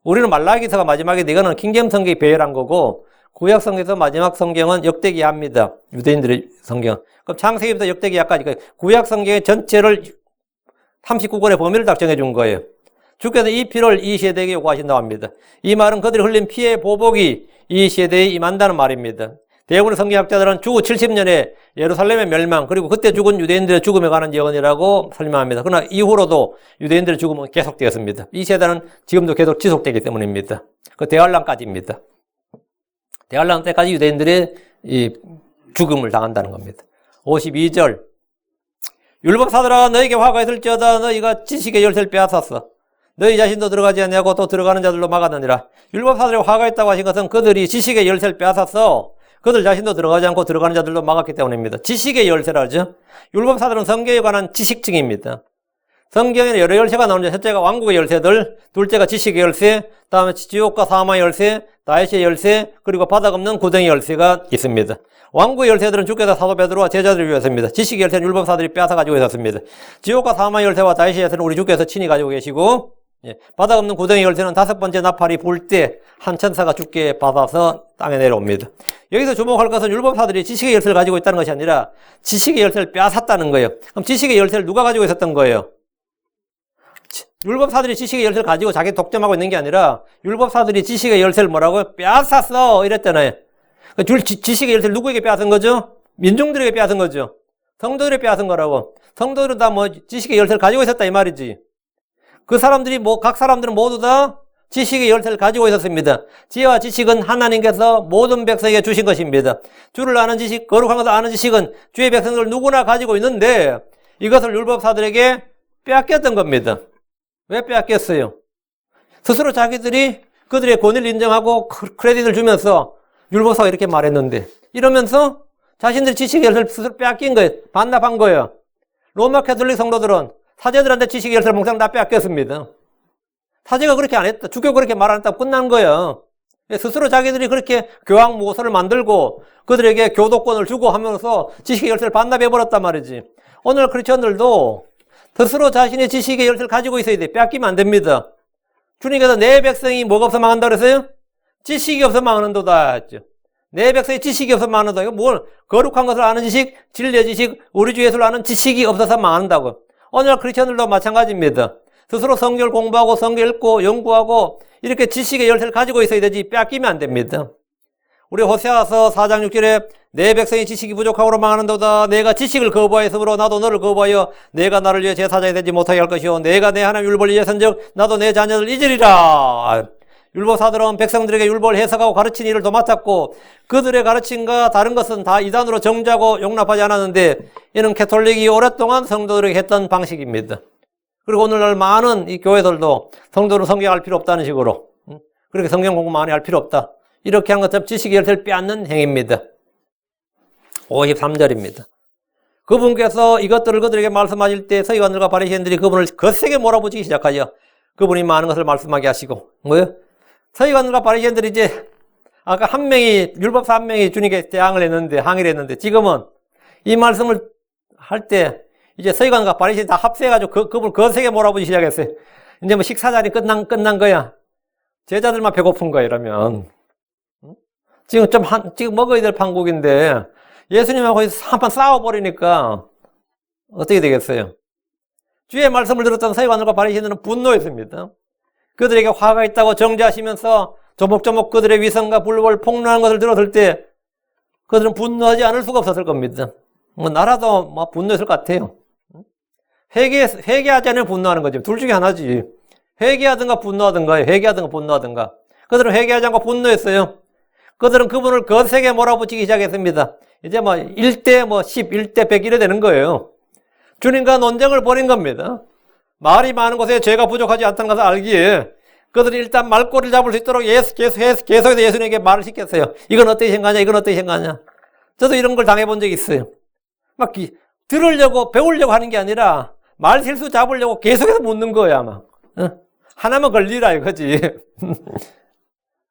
Speaker 1: 우리는 말라기서가 마지막인데 이거는 킹제임스 성경이 배열한 거고 구약 성경에서 마지막 성경은 역대기하입니다. 유대인들의 성경. 그럼 창세기부터 역대기하까지 구약 성경의 전체를 39권의 범위를 딱 정해준 거예요. 주께서 이 피를 이 세대에게 요구하신다고 합니다. 이 말은 그들이 흘린 피의 보복이 이 세대에 임한다는 말입니다. 대부분의 성경학자들은 주후 70년에 예루살렘의 멸망 그리고 그때 죽은 유대인들의 죽음에 관한 예언이라고 설명합니다. 그러나 이후로도 유대인들의 죽음은 계속되었습니다. 이 세대는 지금도 계속 지속되기 때문입니다. 그 대환란까지입니다. 대환란 때까지 유대인들의 이 죽음을 당한다는 겁니다. 52절 율법사들아 너에게 화가 있을지어다 너희가 지식의 열쇠를 빼앗았어. 너희 자신도 들어가지 않냐고 또 들어가는 자들로 막았느니라. 율법사들의 화가 있다고 하신 것은 그들이 지식의 열쇠를 빼앗았어. 그들 자신도 들어가지 않고 들어가는 자들도 막았기 때문입니다. 지식의 열쇠라죠. 율법사들은 성경에 관한 지식증입니다. 성경에는 여러 열쇠가 나오는데 첫째가 왕국의 열쇠들, 둘째가 지식의 열쇠, 다음에 지옥과 사망의 열쇠, 다윗의 열쇠, 그리고 바닥 없는 구덩이 열쇠가 있습니다. 왕국의 열쇠들은 주께서 사도 베드로와 제자들을 위해서입니다. 지식의 열쇠는 율법사들이 빼앗아 가지고 있었습니다. 지옥과 사망의 열쇠와 다윗의 열쇠는 우리 주께서 친히 가지고 계시고 바닥 없는 구덩이 열쇠는 다섯 번째 나팔이 불 때 한 천사가 주께 받아서 땅에 내려옵니다. 여기서 주목할 것은 율법사들이 지식의 열쇠를 가지고 있다는 것이 아니라 지식의 열쇠를 빼앗았다는 거예요. 그럼 지식의 열쇠를 누가 가지고 있었던 거예요? 율법사들이 지식의 열쇠를 가지고 자기 독점하고 있는 게 아니라 율법사들이 지식의 열쇠를 뭐라고요? 빼앗았어 이랬잖아요. 지식의 열쇠를 누구에게 빼앗은 거죠? 민중들에게 빼앗은 거죠. 성도들에게 빼앗은 거라고. 성도들은 다 지식의 열쇠를 가지고 있었다 이 말이지. 그 사람들이 각 사람들은 모두 다 지식의 열쇠를 가지고 있었습니다. 지혜와 지식은 하나님께서 모든 백성에게 주신 것입니다. 주를 아는 지식, 거룩한 것을 아는 지식은 주의 백성들 누구나 가지고 있는데 이것을 율법사들에게 빼앗겼던 겁니다. 왜 빼앗겼어요? 스스로 자기들이 그들의 권위를 인정하고 크레딧을 주면서 율법사가 이렇게 말했는데 이러면서 자신들이 지식의 열쇠를 스스로 빼앗긴 거예요. 반납한 거예요. 로마 캐톨릭 성도들은 사제들한테 지식의 열쇠를 몽땅 다 빼앗겼습니다. 사제가 그렇게 안 했다. 주교 그렇게 말 안 했다고 끝난 거예요. 스스로 자기들이 그렇게 교황 모서를 만들고 그들에게 교도권을 주고 하면서 지식의 열쇠를 반납해버렸단 말이지. 오늘 크리스천들도 스스로 자신의 지식의 열쇠를 가지고 있어야 돼. 빼앗기면 안 됩니다. 주님께서 내 백성이 뭐가 없어 망한다 그랬어요? 지식이 없어 망하는도다 했죠. 내 백성이 지식이 없어 망하는다. 이거 뭘 거룩한 것을 아는 지식, 진리의 지식, 우리 주 예수를 아는 지식이 없어서 망한다고. 오늘 크리스천들도 마찬가지입니다. 스스로 성경을 공부하고 성경 읽고 연구하고 이렇게 지식의 열쇠를 가지고 있어야 되지 빼앗기면 안 됩니다. 우리 호세아서 4장 6절에 내 백성이 지식이 부족함으로 망하는도다. 내가 지식을 거부하였으므로 나도 너를 거부하여 내가 나를 위해 제사장이 되지 못하게 할 것이요 내가 내 하나님 율법을 잊었은즉 나도 내 자녀를 잊으리라. 율법사들은 백성들에게 율법을 해석하고 가르친 일을 도맡았고 그들의 가르침과 다른 것은 다 이단으로 정죄하고 용납하지 않았는데 이는 캐톨릭이 오랫동안 성도들에게 했던 방식입니다. 그리고 오늘날 많은 이 교회들도 성도를 성경할 필요 없다는 식으로 그렇게 성경 공부 많이 할 필요 없다. 이렇게 한 것처럼 지식의 열쇠를 빼앗는 행위입니다. 53절입니다. 그분께서 이것들을 그들에게 말씀하실 때 서기관들과 바리새인들이 그분을 거세게 몰아붙이기 시작하여 그분이 많은 것을 말씀하게 하시고 뭐요? 서기관들과 바리새인들이 이제 아까 한 명이 율법사 한 명이 주님께 대항을 했는데 항의를 했는데 지금은 이 말씀을 할 때 이제 서기관과 바리새인 다 합세해가지고 그분을 거세게 몰아붙이기 시작했어요. 이제 뭐 식사 자리 끝난 거야. 제자들만 배고픈 거야 이러면. 지금 지금 먹어야 될 판국인데 예수님하고 한판 싸워버리니까 어떻게 되겠어요? 주의 말씀을 들었던 서기관들과 바리새인들은 분노했습니다. 그들에게 화가 있다고 정죄하시면서 조목조목 그들의 위선과 불법을 폭로하는 것을 들었을 때 그들은 분노하지 않을 수가 없었을 겁니다. 뭐 나라도 막 분노했을 것 같아요. 회개하지 않으면 분노하는 거지. 둘 중에 하나지. 회개하든가 분노하든가, 회개하든가 분노하든가. 그들은 회개하지 않고 분노했어요. 그들은 그분을 거세게 몰아붙이기 시작했습니다. 이제 뭐 1대 10, 1대 100 이래 되는 거예요. 주님과 논쟁을 벌인 겁니다. 말이 많은 곳에 죄가 부족하지 않다는 것을 알기에 그들이 일단 말꼬리를 잡을 수 있도록 계속해서 예수님에게 말을 시켰어요. 이건 어떻게 생각하냐, 이건 어떻게 생각하냐. 저도 이런 걸 당해본 적이 있어요. 막 들으려고, 배우려고 하는 게 아니라 말 실수 잡으려고 계속해서 묻는 거야, 막. 하나만 걸리라 이거지.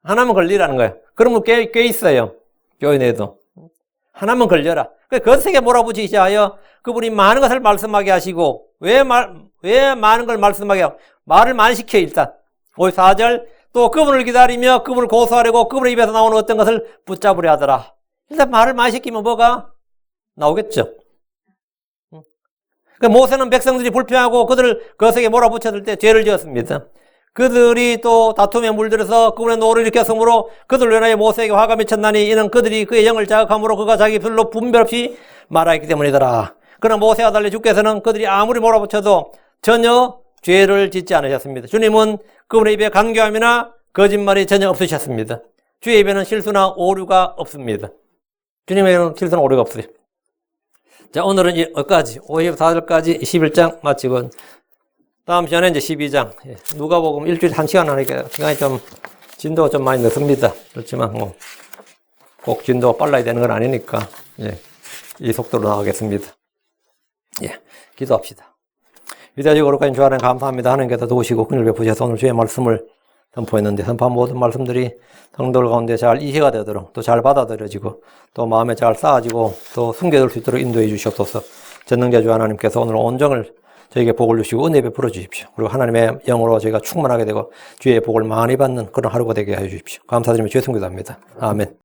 Speaker 1: 하나만 걸리라는 거야. 그런 거 꽤 있어요. 교회 내에도. 하나만 걸려라. 거세게 몰아붙이기 시작하여 그분이 많은 것을 말씀하게 하시고, 왜 많은 걸 말씀하게 하고, 말을 많이 시켜, 일단. 54절, 또 그분을 기다리며 그분을 고소하려고 그분의 입에서 나오는 어떤 것을 붙잡으려 하더라. 일단 말을 많이 시키면 뭐가 나오겠죠. 모세는 백성들이 불평하고 그들을 거세게 몰아붙였을 때 죄를 지었습니다. 그들이 또 다툼에 물들어서 그분의 노를 일으켰으므로 그들로 인하여 모세에게 화가 미쳤나니 이는 그들이 그의 영을 자극함으로 그가 자기 입술로 분별 없이 말하였기 때문이더라. 그러나 모세와 달리 주께서는 그들이 아무리 몰아붙여도 전혀 죄를 짓지 않으셨습니다. 주님은 그분의 입에 간교함이나 거짓말이 전혀 없으셨습니다. 주의 입에는 실수나 오류가 없습니다. 주님에게는 실수나 오류가 없어요. 자, 오늘은 여기까지 54절까지 11장 마치고 다음 시간에 이제 12장 누가복음 일주일에 1시간 하니까 시간이 좀 진도가 좀 많이 늦습니다. 그렇지만 뭐 꼭 진도가 빨라야 되는 건 아니니까 이 속도로 나가겠습니다. 기도합시다. 위대하시고 거룩하신 주 하나님 감사합니다. 하나님께서 도우시고 긍휼 베푸셔서 오늘 주의 말씀을 선포했는데 선포한 모든 말씀들이 성도들 가운데 잘 이해가 되도록 또 잘 받아들여지고 또 마음에 잘 쌓아지고 또 숨겨둘 수 있도록 인도해 주시옵소서. 전능자 주 하나님께서 오늘 온정을 저에게 복을 주시고 은혜 베풀어 주십시오. 그리고 하나님의 영으로 저희가 충만하게 되고 주의 복을 많이 받는 그런 하루가 되게 해 주십시오. 감사드리며 주의 성기도합니다. 아멘.